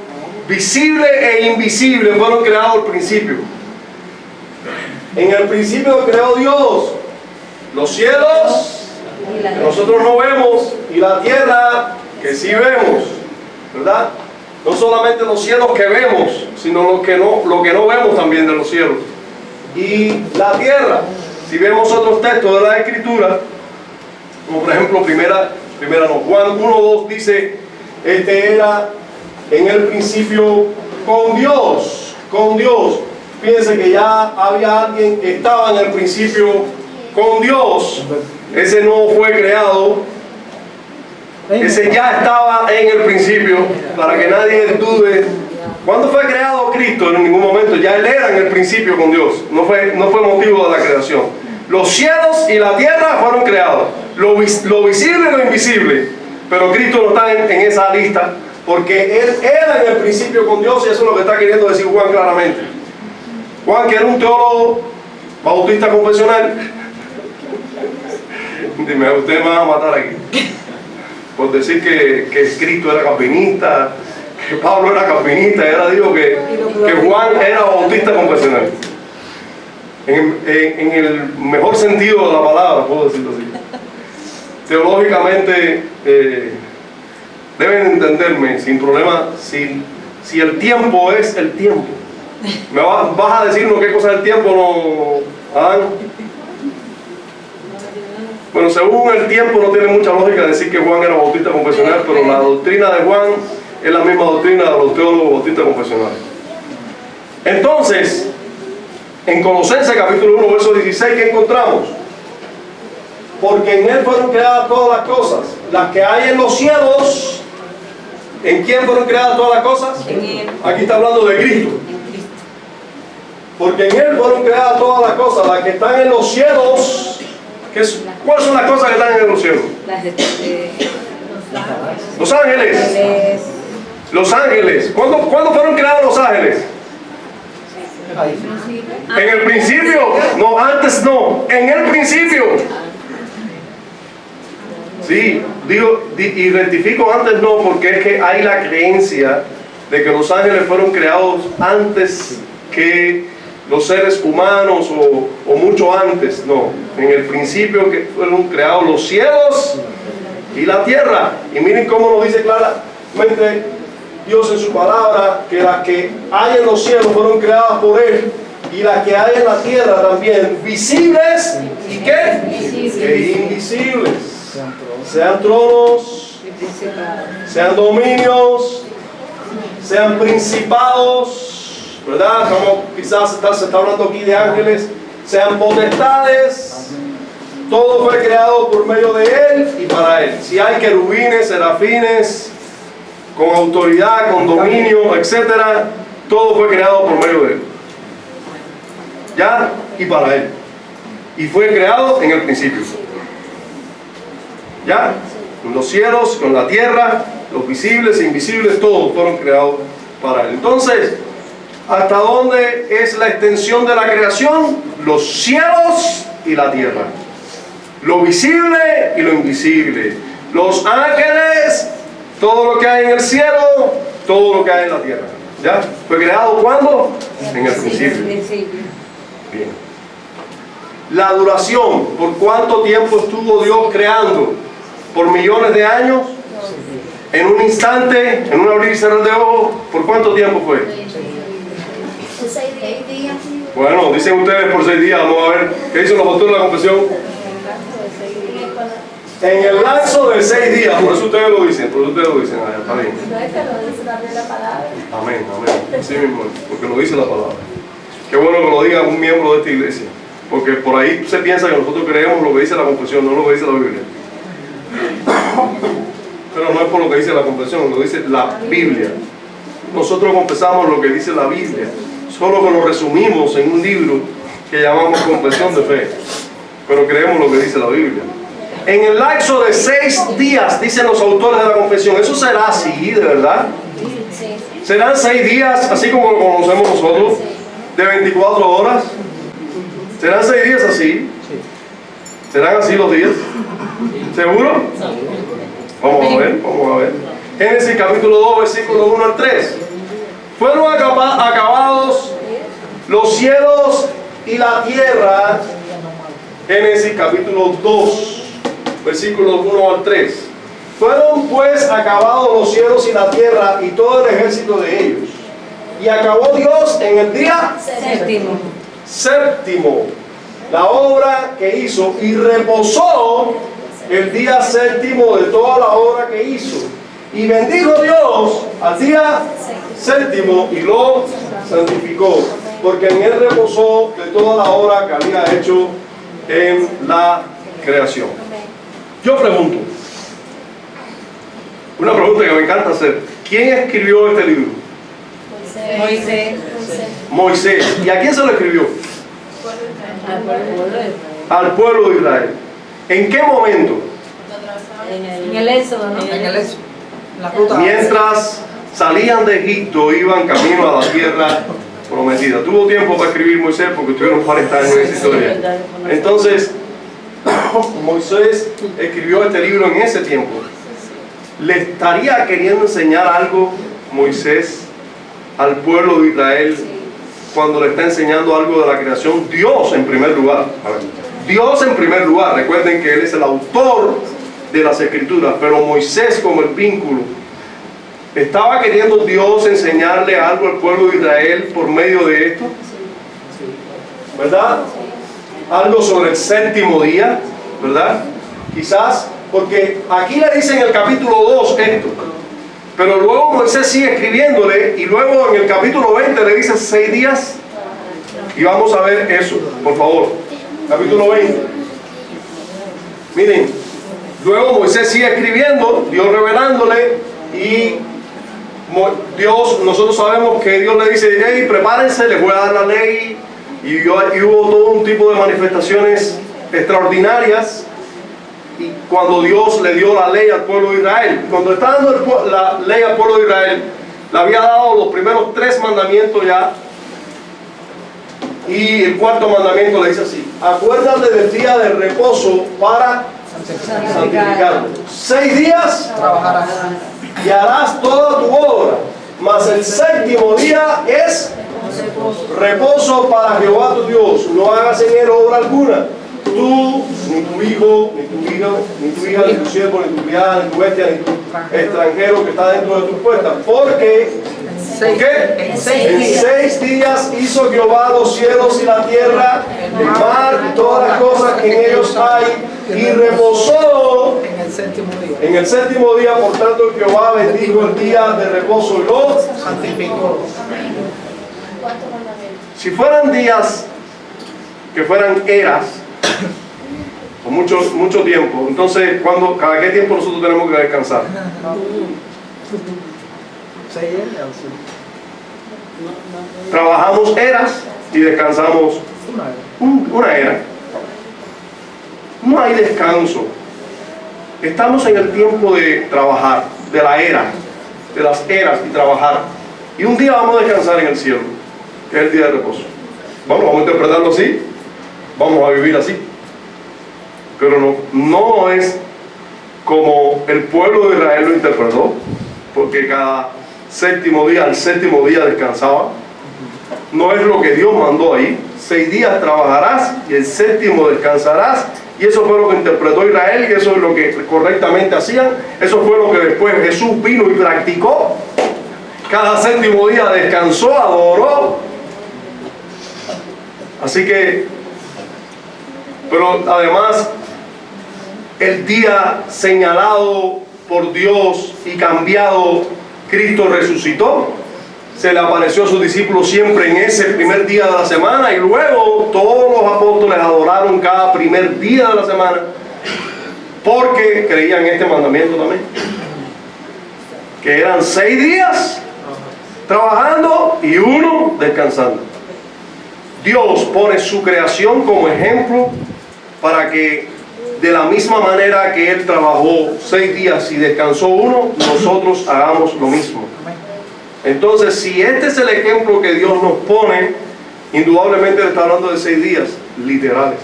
visible e invisible, fueron creados al principio. En el principio creó Dios los cielos, que nosotros no vemos, y la tierra, que sí vemos, ¿verdad? No solamente los cielos que vemos, sino lo que no vemos también de los cielos. Y la tierra, si vemos otros textos de la Escritura, como por ejemplo Juan 1:2 dice, este era en el principio con Dios. Fíjense que ya había alguien que estaba en el principio con Dios. Ese no fue creado, ese ya estaba en el principio, para que nadie dude. ¿Cuándo fue creado Cristo? En ningún momento. Ya Él era en el principio con Dios. No fue motivo de la creación. Los cielos y la tierra fueron creados, lo visible y lo invisible. Pero Cristo no está en esa lista, porque Él era en el principio con Dios, y eso es lo que está queriendo decir Juan claramente. Juan, que era un teólogo bautista confesional. Dime, ustedes me van a matar aquí por decir que Cristo era calvinista, que Pablo era calvinista. Y ahora digo que Juan era bautista confesional, en el mejor sentido de la palabra, puedo decirlo así. Teológicamente deben entenderme sin problema. Si el tiempo es el tiempo, ¿me vas a decirnos qué cosa es el tiempo, no, Adán? Bueno, según el tiempo no tiene mucha lógica decir que Juan era bautista confesional, pero la doctrina de Juan es la misma doctrina de los teólogos bautistas confesionales. Entonces, en Colosenses capítulo 1, verso 16, ¿qué encontramos? Porque en Él fueron creadas todas las cosas, las que hay en los cielos. ¿En quién fueron creadas todas las cosas? En Él. Aquí está hablando de Cristo. Porque en Él fueron creadas todas las cosas, las que están en los cielos. ¿Cuáles son las cosas que están en los cielos? Los ángeles. Los ángeles. ¿Cuándo fueron creados los ángeles? En el principio. No, antes no. En el principio. Sí, digo, y rectifico antes no, porque es que hay la creencia de que los ángeles fueron creados antes que los seres humanos o mucho antes. No, en el principio que fueron creados los cielos y la tierra. Y miren cómo nos dice claramente Dios en su palabra, que las que hay en los cielos fueron creadas por Él, y las que hay en la tierra también, visibles y ¿qué? E invisibles. Sean tronos, sean dominios, sean principados, ¿verdad? Como quizás se está hablando aquí de ángeles, sean potestades, todo fue creado por medio de Él y para Él. Si hay querubines, serafines, con autoridad, con dominio, etcétera, todo fue creado por medio de Él. Ya y para Él. Y fue creado en el principio. ¿Ya? En los cielos, con la tierra, los visibles e invisibles, todos fueron creados para Él. Entonces, ¿hasta dónde es la extensión de la creación? Los cielos y la tierra. Lo visible y lo invisible. Los ángeles, todo lo que hay en el cielo, todo lo que hay en la tierra. ¿Ya? ¿Fue creado cuándo? En el principio. Bien. La duración, ¿por cuánto tiempo estuvo Dios creando? ¿Por millones de años? ¿En un instante? ¿En un abrir y cerrar de ojos? ¿Por cuánto tiempo fue? 6 días. Bueno, dicen ustedes por 6 días. Vamos a ver qué dicen los pastores de la confesión. En el lapso de 6 días, por eso ustedes lo dicen, ah, está bien. Amén, amén. Sí mismo, porque lo dice la palabra. Qué bueno que lo diga un miembro de esta iglesia, porque por ahí se piensa que nosotros creemos lo que dice la confesión, no lo que dice la Biblia. Pero no es por lo que dice la confesión, lo dice la Biblia. Nosotros confesamos lo que dice la Biblia, solo que lo resumimos en un libro que llamamos Confesión de Fe, pero creemos lo que dice la Biblia. En el lapso de 6 días, dicen los autores de la confesión, ¿eso será así, de verdad? ¿Serán 6 días, así como lo conocemos nosotros, de 24 horas? ¿Serán 6 días así? ¿Serán así los días? ¿Seguro? Vamos a ver. Génesis capítulo 2, versículo 1 al 3. Fueron acabados los cielos y la tierra. Génesis capítulo 2, versículos 1 al 3. Fueron pues acabados los cielos y la tierra y todo el ejército de ellos. Y acabó Dios en el día séptimo la obra que hizo, y reposó el día séptimo de toda la obra que hizo. Y bendijo Dios al día séptimo y lo santificó, porque en él reposó de toda la obra que había hecho en la creación. Yo pregunto, una pregunta que me encanta hacer: ¿quién escribió este libro? Moisés. ¿Y a quién se lo escribió? Al pueblo de Israel. ¿En qué momento? En el Éxodo, ¿no? En el Éxodo. La ruta. Mientras salían de Egipto, iban camino a la tierra prometida. Tuvo tiempo para escribir Moisés porque tuvieron 40 años en esa historia. Entonces, Moisés escribió este libro en ese tiempo. ¿Le estaría queriendo enseñar algo Moisés al pueblo de Israel cuando le está enseñando algo de la creación? Dios en primer lugar. Dios en primer lugar. Recuerden que Él es el autor de las Escrituras, pero Moisés como el vínculo. ¿Estaba queriendo Dios enseñarle algo al pueblo de Israel por medio de esto? ¿Verdad? Algo sobre el séptimo día, ¿verdad? Quizás, porque aquí le dice en el capítulo 2 esto, pero luego Moisés sigue escribiéndole, y luego en el capítulo 20 le dice 6 días, y vamos a ver eso, por favor. Capítulo 20. Miren, luego Moisés sigue escribiendo, Dios revelándole, y Dios, nosotros sabemos que Dios le dice: hey, prepárense, les voy a dar la ley. Y hubo todo un tipo de manifestaciones extraordinarias. Y cuando Dios le dio la ley al pueblo de Israel, cuando está dando la ley al pueblo de Israel, Le había dado los primeros 3 mandamientos ya. Y el 4.º mandamiento le dice así: acuérdate del día de reposo para santificarlo. 6 días Trabajarás. y harás toda tu obra, mas el 7.º día es reposo para Jehová tu Dios. No hagas en él obra alguna, tú, ni tu hijo, ni tu hija, ni tu hija, ni tu siervo, ni tu criada, ni tu bestia, ni tu extranjero que está dentro de tus puertas. Porque En 6 días hizo Jehová los cielos y la tierra, el mar y todas las cosas que en ellos hay, y reposó En el 7.º día. en el 7.º día. Por tanto, Jehová bendijo el día de reposo y lo Santificó. Si fueran días que fueran eras, o mucho tiempo, entonces, ¿cada qué tiempo nosotros tenemos que descansar? 6 días. Trabajamos eras y descansamos una era. No hay descanso. Estamos en el tiempo de trabajar, de la era, de las eras y trabajar. Y un día vamos a descansar en el cielo, que es el día de reposo. Vamos a interpretarlo así, vamos a vivir así. Pero no es como el pueblo de Israel lo interpretó, porque cada 7.º día, al 7.º día descansaba. No es lo que Dios mandó ahí. 6 días trabajarás y el 7.º descansarás. Y eso fue lo que interpretó Israel, y eso es lo que correctamente hacían. Eso fue lo que después Jesús vino y practicó. Cada 7.º día descansó, adoró. Así que, pero además, el día señalado por Dios y cambiado, Cristo resucitó. Se le apareció a sus discípulos siempre en ese primer día de la semana, y luego todos los apóstoles adoraron cada primer día de la semana, porque creían en este mandamiento también, que eran 6 días trabajando y 1 descansando. Dios pone su creación como ejemplo para que, de la misma manera que Él trabajó 6 días y descansó 1, nosotros hagamos lo mismo. Entonces, si este es el ejemplo que Dios nos pone, indudablemente le está hablando de 6 días literales.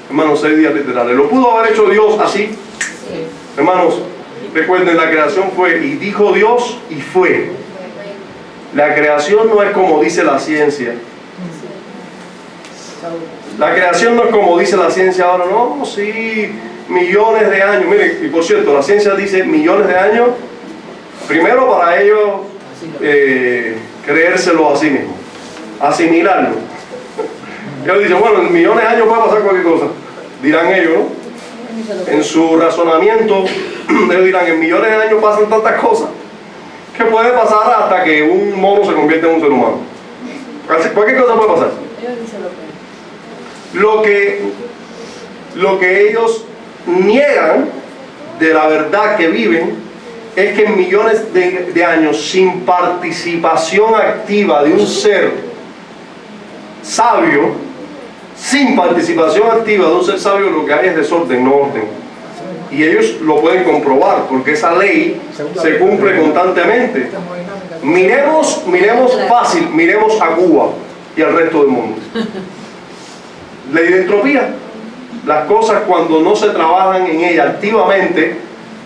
Hermanos, 6 días literales. ¿Lo pudo haber hecho Dios así? Hermanos, recuerden, la creación fue, y dijo Dios, y fue. La creación no es como dice la ciencia. La creación no es como dice la ciencia ahora, no, sí, millones de años. Miren, y por cierto, la ciencia dice millones de años, primero para ellos creérselo a sí mismo, asimilarlo. Ellos dicen, bueno, en millones de años puede pasar cualquier cosa, dirán ellos, ¿no? En su razonamiento, ellos dirán, en millones de años pasan tantas cosas que puede pasar hasta que un mono se convierte en un ser humano. Cualquier cosa puede pasar. Lo que ellos niegan de la verdad que viven es que en millones de años, sin participación activa de un ser sabio, sin participación activa de un ser sabio, lo que hay es desorden, no orden. Y ellos lo pueden comprobar, porque esa ley se cumple constantemente. Miremos fácil, miremos a Cuba y al resto del mundo. Ley de entropía. Las cosas, cuando no se trabajan en ella activamente,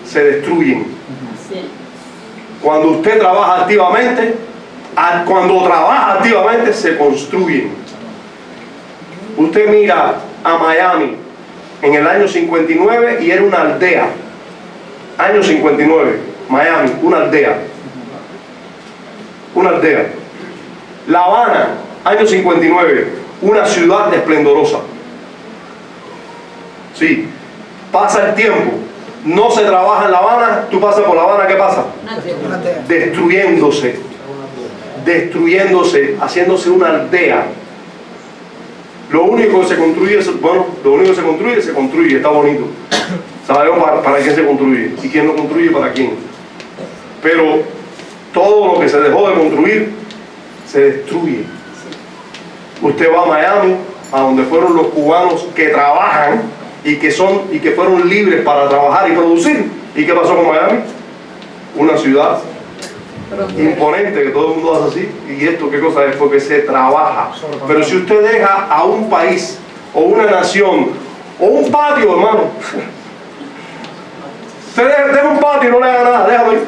se destruyen. Cuando usted trabaja activamente, se construyen. Usted mira a Miami en el año 59 y era una aldea. Año 59, Miami, una aldea. Una aldea. La Habana, año 59, una ciudad esplendorosa. Sí, pasa el tiempo, no se trabaja en La Habana, tú pasas por La Habana, ¿qué pasa? Destruyéndose, haciéndose una aldea. Lo único que se construye, se construye, está bonito. Sabemos para quién se construye y quién lo construye para quién. Pero todo lo que se dejó de construir se destruye. Usted va a Miami, a donde fueron los cubanos que trabajan y que fueron libres para trabajar y producir. ¿Y qué pasó con Miami? Una ciudad imponente que todo el mundo hace así. ¿Y esto qué cosa es? Porque se trabaja. Pero si usted deja a un país o una nación o un patio, hermano, usted deja un patio y no le haga nada, déjalo ahí.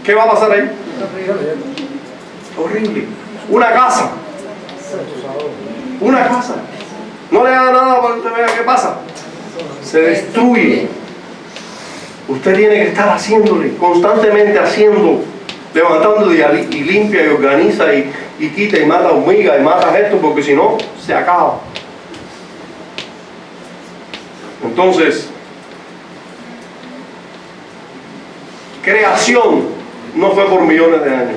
¿Qué va a pasar ahí? Horrible. Una casa. Una casa. No le haga nada para que usted vea qué pasa. Se destruye. Usted tiene que estar haciéndole, constantemente haciendo, levantando y limpia y organiza y quita y mata hormigas y mata esto, porque si no, se acaba. Entonces, creación no fue por millones de años.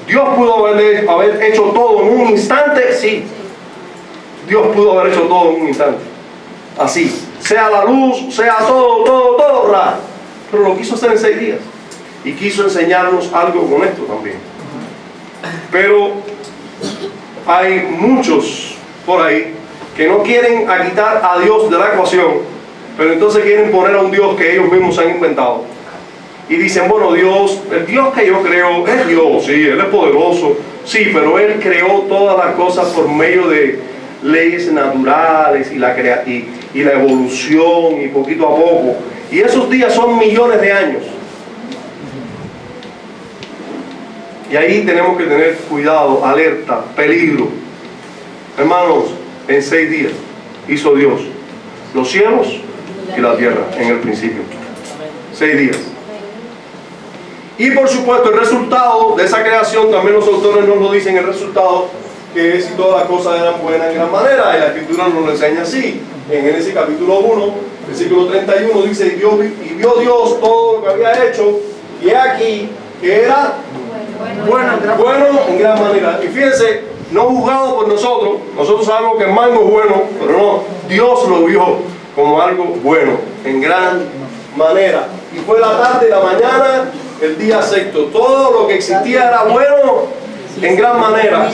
Dios pudo haber hecho todo en un instante, sí. Dios pudo haber hecho todo en un instante. Así, sea la luz, sea todo, raro. Pero lo quiso hacer en 6 días. Y quiso enseñarnos algo con esto también. Pero hay muchos por ahí que no quieren quitar a Dios de la ecuación, pero entonces quieren poner a un Dios que ellos mismos han inventado. Y dicen, bueno, Dios, el Dios que yo creo es Dios, sí, Él es poderoso, sí, pero Él creó todas las cosas por medio de leyes naturales y la evolución y poquito a poco. Y esos días son millones de años. Y ahí tenemos que tener cuidado, alerta, peligro. Hermanos, en 6 días hizo Dios los cielos y la tierra en el principio. 6 días. Y por supuesto el resultado de esa creación, también los autores nos lo dicen, el resultado que es si todas las cosas eran buenas en gran manera, y la Escritura nos lo enseña así. En Génesis capítulo 1, versículo 31 dice, y vio Dios todo lo que había hecho, y he aquí que era bueno en gran manera. Y fíjense, no juzgado por nosotros sabemos que el mango es bueno, pero no, Dios lo vio como algo bueno, en gran manera. Y fue la tarde y la mañana, el día sexto. Todo lo que existía era bueno en gran manera.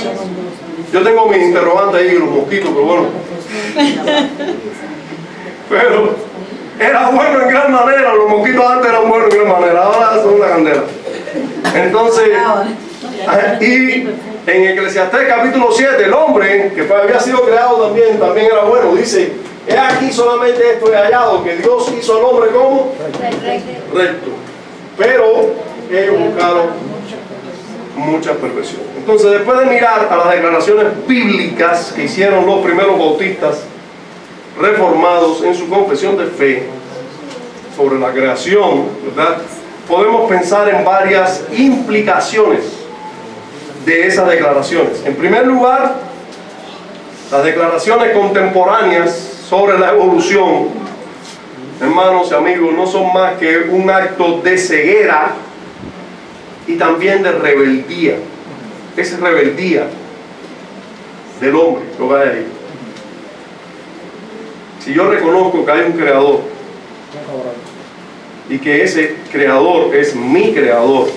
Yo tengo mis interrogantes ahí, los mosquitos, pero bueno. Pero era bueno en gran manera. Los mosquitos antes eran buenos en gran manera, ahora son una candela. Entonces, y en Eclesiastés capítulo 7, el hombre que había sido creado también era bueno. Dice, he aquí solamente esto he hallado, que Dios hizo al hombre como recto, pero ellos buscaron mucha perversión. Entonces, después de mirar a las declaraciones bíblicas que hicieron los primeros bautistas reformados en su confesión de fe sobre la creación, ¿verdad?, podemos pensar en varias implicaciones de esas declaraciones. En primer lugar, las declaraciones contemporáneas sobre la evolución, hermanos y amigos, no son más que un acto de ceguera y también de rebeldía. Es rebeldía del hombre lo que hay ahí. Si yo reconozco que hay un creador y que ese creador es mi creador,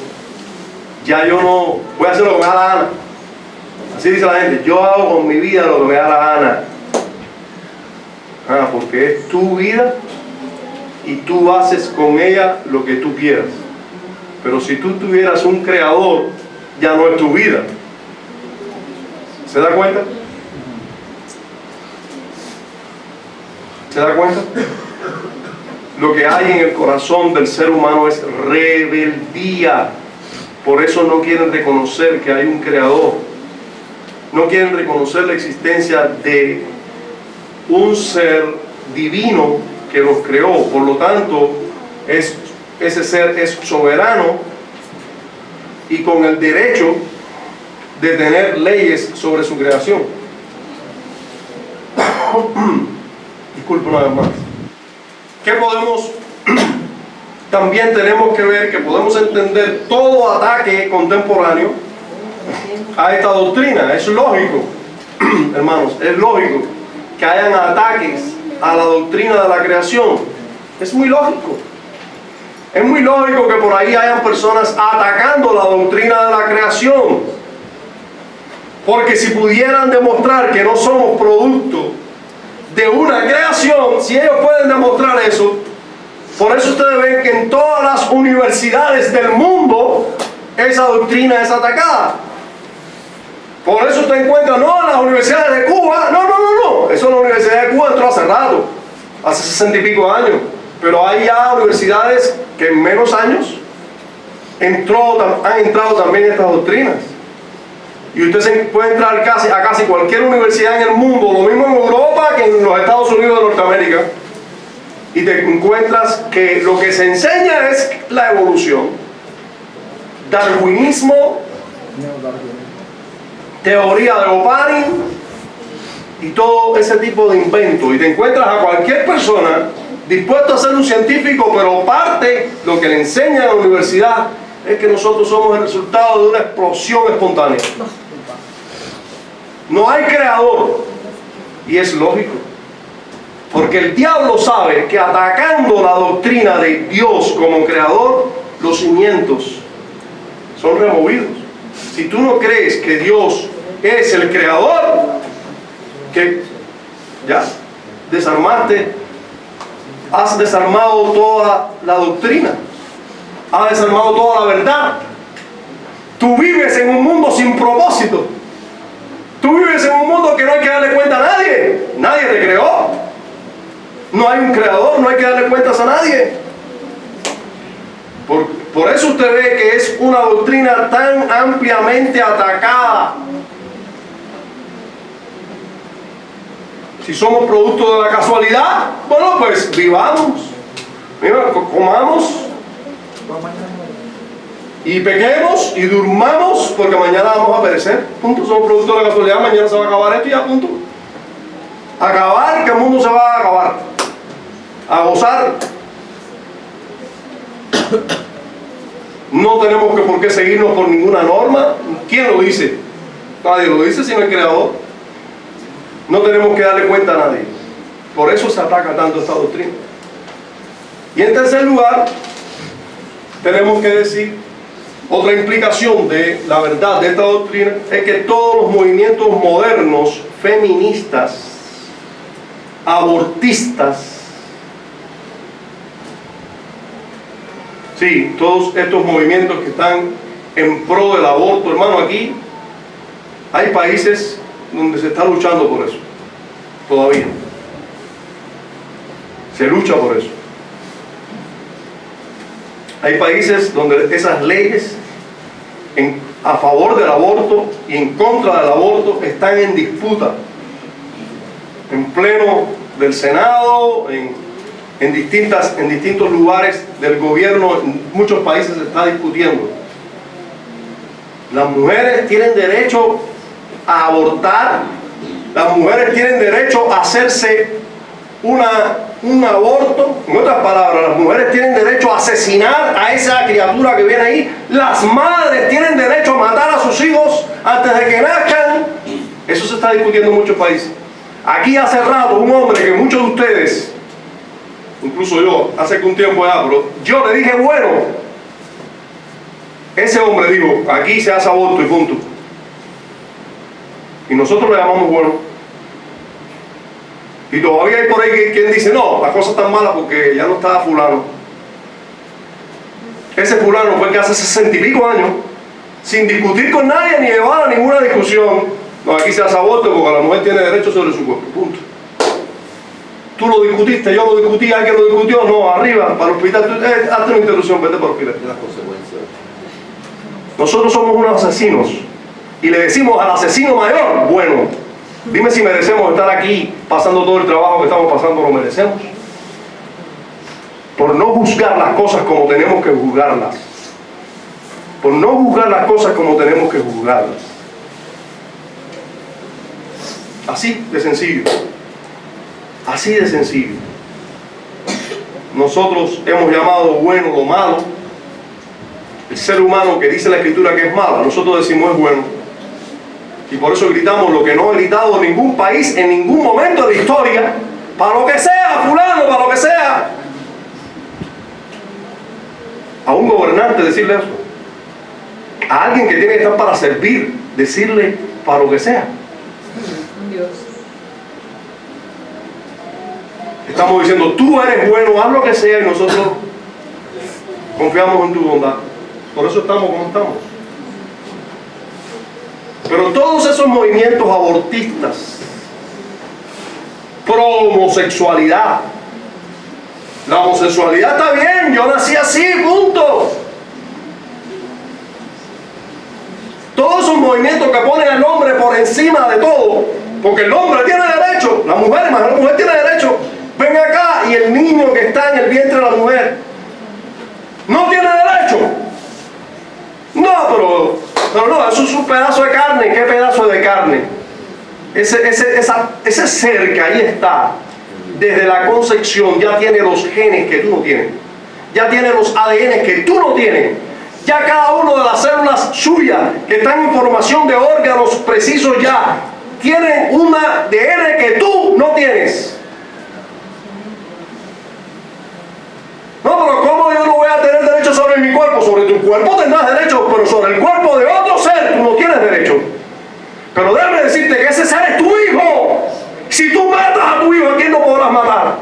ya yo no voy a hacer lo que me da la gana. Así dice la gente, yo hago con mi vida lo que me da la gana. Porque es tu vida y tú haces con ella lo que tú quieras. Pero si tú tuvieras un creador, ya no es tu vida. ¿Se da cuenta? ¿Se da cuenta? Lo que hay en el corazón del ser humano es rebeldía. Por eso no quieren reconocer que hay un creador. No quieren reconocer la existencia de un ser divino que los creó. Por lo tanto, ese ser es soberano y con el derecho de tener leyes sobre su creación. Disculpe una vez más. ¿Qué podemos? También tenemos que ver que podemos entender todo ataque contemporáneo a esta doctrina. Es lógico, hermanos, es lógico que hayan ataques a la doctrina de la creación. Es muy lógico. Es muy lógico que por ahí hayan personas atacando la doctrina de la creación. Porque si pudieran demostrar que no somos producto de una creación, si ellos pueden demostrar eso, por eso ustedes ven que en todas las universidades del mundo esa doctrina es atacada. Por eso usted encuentra, no, en las universidades de Cuba, no, eso en la Universidad de Cuba entró hace rato, hace 60 y pico años, pero hay ya universidades que en menos años han entrado también estas doctrinas. Y usted puede entrar a casi cualquier universidad en el mundo, lo mismo en Europa que en los Estados Unidos de Norteamérica, y te encuentras que lo que se enseña es la evolución, darwinismo, teoría de Oparin y todo ese tipo de inventos, y te encuentras a cualquier persona dispuesto a ser un científico, pero parte lo que le enseña a la universidad es que nosotros somos el resultado de una explosión espontánea. No hay creador, y es lógico, porque el diablo sabe que atacando la doctrina de Dios como creador, los cimientos son removidos. Si tú no crees que Dios es el creador, que ya desarmaste, has desarmado toda la doctrina, has desarmado toda la verdad. Tú vives en un mundo sin propósito. Tú vives en un mundo que no hay que darle cuenta a nadie. Nadie te creó. No hay un creador, no hay que darle cuentas a nadie. Por eso usted ve que es una doctrina tan ampliamente atacada. Si somos producto de la casualidad, bueno, pues vivamos. Mira, comamos y pequemos y durmamos, porque mañana vamos a perecer. Punto. Somos producto de la casualidad, mañana se va a acabar esto y ya, punto. Acabar, que el mundo se va a acabar. A gozar. No tenemos que por qué seguirnos por ninguna norma. ¿Quién lo dice? Nadie lo dice sino el creador. No tenemos que darle cuenta a nadie. Por eso se ataca tanto esta doctrina. Y en tercer lugar, tenemos que decir, otra implicación de la verdad de esta doctrina es que todos los movimientos modernos, feministas, abortistas, sí, todos estos movimientos que están en pro del aborto, hermano, aquí hay países donde se está luchando por eso, todavía. Se lucha por eso. Hay países donde esas leyes a favor del aborto y en contra del aborto están en disputa. En pleno del Senado, en distintos lugares del gobierno, en muchos países se está discutiendo. Las mujeres tienen derecho a abortar, las mujeres tienen derecho a hacerse un aborto. En otras palabras, las mujeres tienen derecho a asesinar a esa criatura que viene ahí. Las madres tienen derecho a matar a sus hijos antes de que nazcan. Eso se está discutiendo en muchos países. Aquí hace rato un hombre que muchos de ustedes, incluso yo, hace un tiempo ya, pero yo le dije, bueno, ese hombre dijo, aquí se hace aborto y punto. Y nosotros le llamamos bueno. Y todavía hay por ahí quien dice, no, la cosa está mala porque ya no está fulano. Ese fulano fue el que hace 60 y pico años, sin discutir con nadie, ni llevar a ninguna discusión, no, aquí se hace aborto porque la mujer tiene derecho sobre su cuerpo, punto. Tú lo discutiste, yo lo discutí, alguien lo discutió, no, arriba, para el hospital, hazte una interrupción, vete para el hospital. Las consecuencias. Nosotros somos unos asesinos y le decimos al asesino mayor, bueno, dime si merecemos estar aquí pasando todo el trabajo que estamos pasando, ¿lo merecemos? Por no juzgar las cosas como tenemos que juzgarlas. Por no juzgar las cosas como tenemos que juzgarlas. Así de sencillo. Así de sencillo. Nosotros hemos llamado bueno lo malo. El ser humano que dice la Escritura que es malo, nosotros decimos es bueno. Y por eso gritamos lo que no ha gritado ningún país en ningún momento de la historia. Para lo que sea, fulano, para lo que sea. A un gobernante decirle eso. A alguien que tiene que estar para servir, decirle para lo que sea. Dios. Estamos diciendo, tú eres bueno, haz lo que sea, y nosotros confiamos en tu bondad. Por eso estamos como estamos. Pero todos esos movimientos abortistas, pro homosexualidad, la homosexualidad está bien, yo nací así, punto. Todos esos movimientos que ponen al hombre por encima de todo, porque el hombre tiene derecho, la mujer tiene derecho, ven acá, y el niño que está en el vientre de la mujer no tiene derecho. No, pero no, eso es un pedazo de carne. ¿Qué pedazo de carne? Ese ser que ahí está, desde la concepción, ya tiene los genes que tú no tienes, ya tiene los ADN que tú no tienes, ya cada uno de las células suyas que están en formación de órganos precisos ya tienen un ADN que tú no tienes. No, pero ¿cómo yo no voy a tener derecho sobre mi cuerpo? Sobre tu cuerpo tendrás derecho, pero sobre el cuerpo de otro ser tú no tienes derecho. Pero déjame decirte que ese ser es tu hijo. Si tú matas a tu hijo, ¿a quién no podrás matar?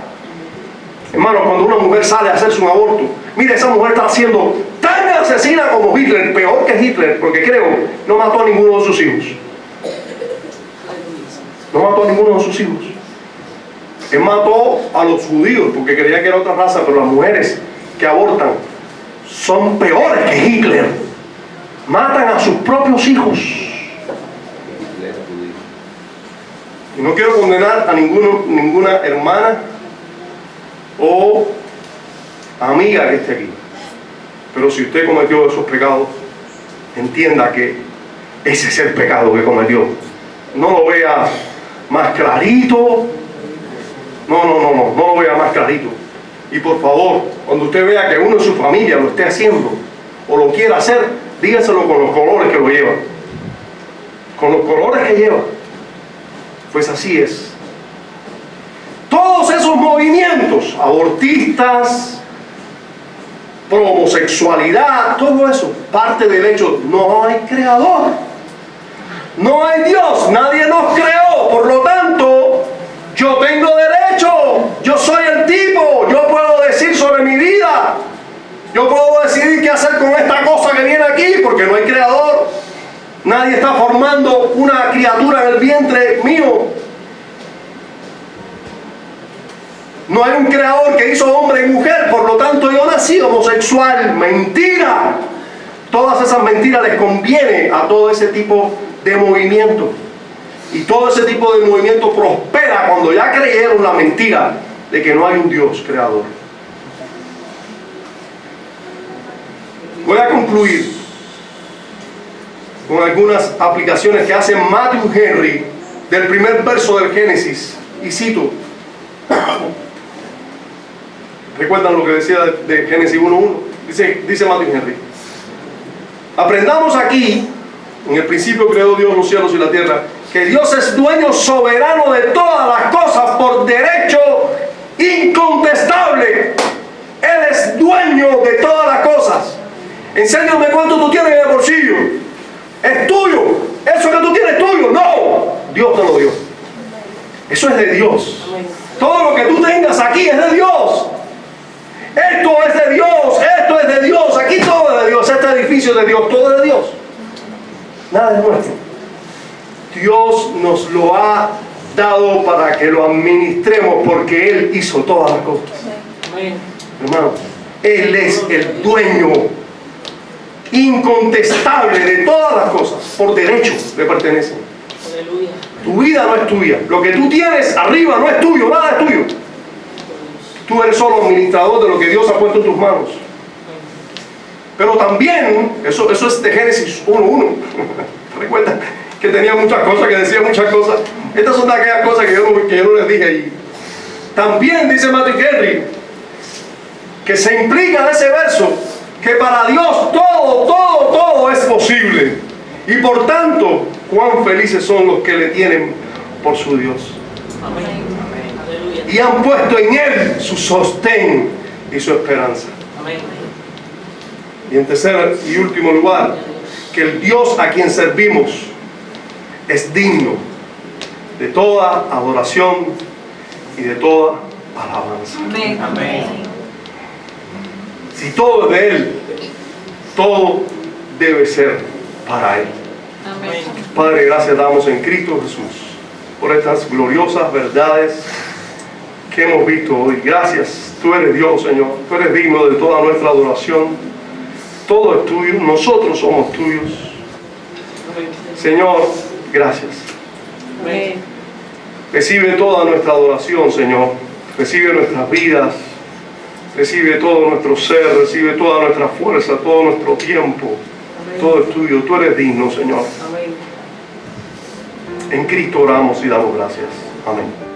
Hermano, cuando una mujer sale a hacerse un aborto, mire, esa mujer está siendo tan asesina como Hitler, peor que Hitler, porque creo, no mató a ninguno de sus hijos. No mató a ninguno de sus hijos. Él mató a los judíos porque creía que era otra raza, pero las mujeres que abortan son peores que Hitler. Matan a sus propios hijos. Y no quiero condenar a ninguna hermana o amiga que esté aquí. Pero si usted cometió esos pecados, entienda que ese es el pecado que cometió. No lo vea más clarito. No lo vea más clarito. Y por favor, cuando usted vea que uno de su familia lo esté haciendo o lo quiera hacer, dígaselo con los colores que lo lleva. Con los colores que lleva. Pues así es. Todos esos movimientos abortistas, pro homosexualidad, todo eso, parte del hecho, no hay creador. No hay Dios, nadie nos creó, por lo tanto, yo tengo derecho, yo soy el tipo, yo puedo decir sobre mi vida, yo puedo decidir qué hacer con esta cosa que viene aquí, porque no hay creador. Nadie está formando una criatura en el vientre mío. No hay un creador que hizo hombre y mujer, por lo tanto yo nací homosexual. Mentira. Todas esas mentiras les conviene a todo ese tipo de movimiento. Y todo ese tipo de movimiento prospera cuando ya creyeron la mentira de que no hay un Dios creador. Voy a concluir con algunas aplicaciones que hace Matthew Henry del primer verso del Génesis. Y cito. ¿Recuerdan lo que decía de Génesis 1:1? Dice Matthew Henry. Aprendamos aquí, en el principio creó Dios los cielos y la tierra, que Dios es dueño soberano de todas las cosas por derecho incontestable. Él es dueño de todas las cosas. Enséñame cuánto tú tienes en el bolsillo. Es tuyo. Eso que tú tienes es tuyo. No, Dios te lo dio. Eso es de Dios. Todo lo que tú tengas aquí es de Dios. Esto es de Dios. Esto es de Dios. Aquí todo es de Dios. Este edificio es de Dios. Todo es de Dios. Nada es nuestro. Dios nos lo ha dado para que lo administremos porque Él hizo todas las cosas. Hermano, Él es el dueño incontestable de todas las cosas. Por derecho le pertenecen. Tu vida no es tuya. Lo que tú tienes arriba no es tuyo. Nada es tuyo. Tú eres solo administrador de lo que Dios ha puesto en tus manos. Pero también, eso es de Génesis 1:1. Recuerda que tenía muchas cosas, que decía muchas cosas. Estas son de aquellas cosas que yo no les dije. Y también dice Matthew Henry que se implica en ese verso que para Dios todo es posible. Y por tanto, cuán felices son los que le tienen por su Dios. Amén. Y han puesto en Él su sostén y su esperanza. Amén. Y en tercer y último lugar, que el Dios a quien servimos es digno de toda adoración y de toda alabanza. Amén. Amén. Si todo es de Él, todo debe ser para Él. Amén. Padre, gracias damos en Cristo Jesús por estas gloriosas verdades que hemos visto hoy. Gracias, tú eres Dios, Señor. Tú eres digno de toda nuestra adoración. Todo es tuyo, nosotros somos tuyos. Señor, gracias. Amén. Recibe toda nuestra adoración, Señor. Recibe nuestras vidas. Recibe todo nuestro ser. Recibe toda nuestra fuerza, todo nuestro tiempo. Todo es tuyo. Tú eres digno, Señor. Amén. En Cristo oramos y damos gracias. Amén.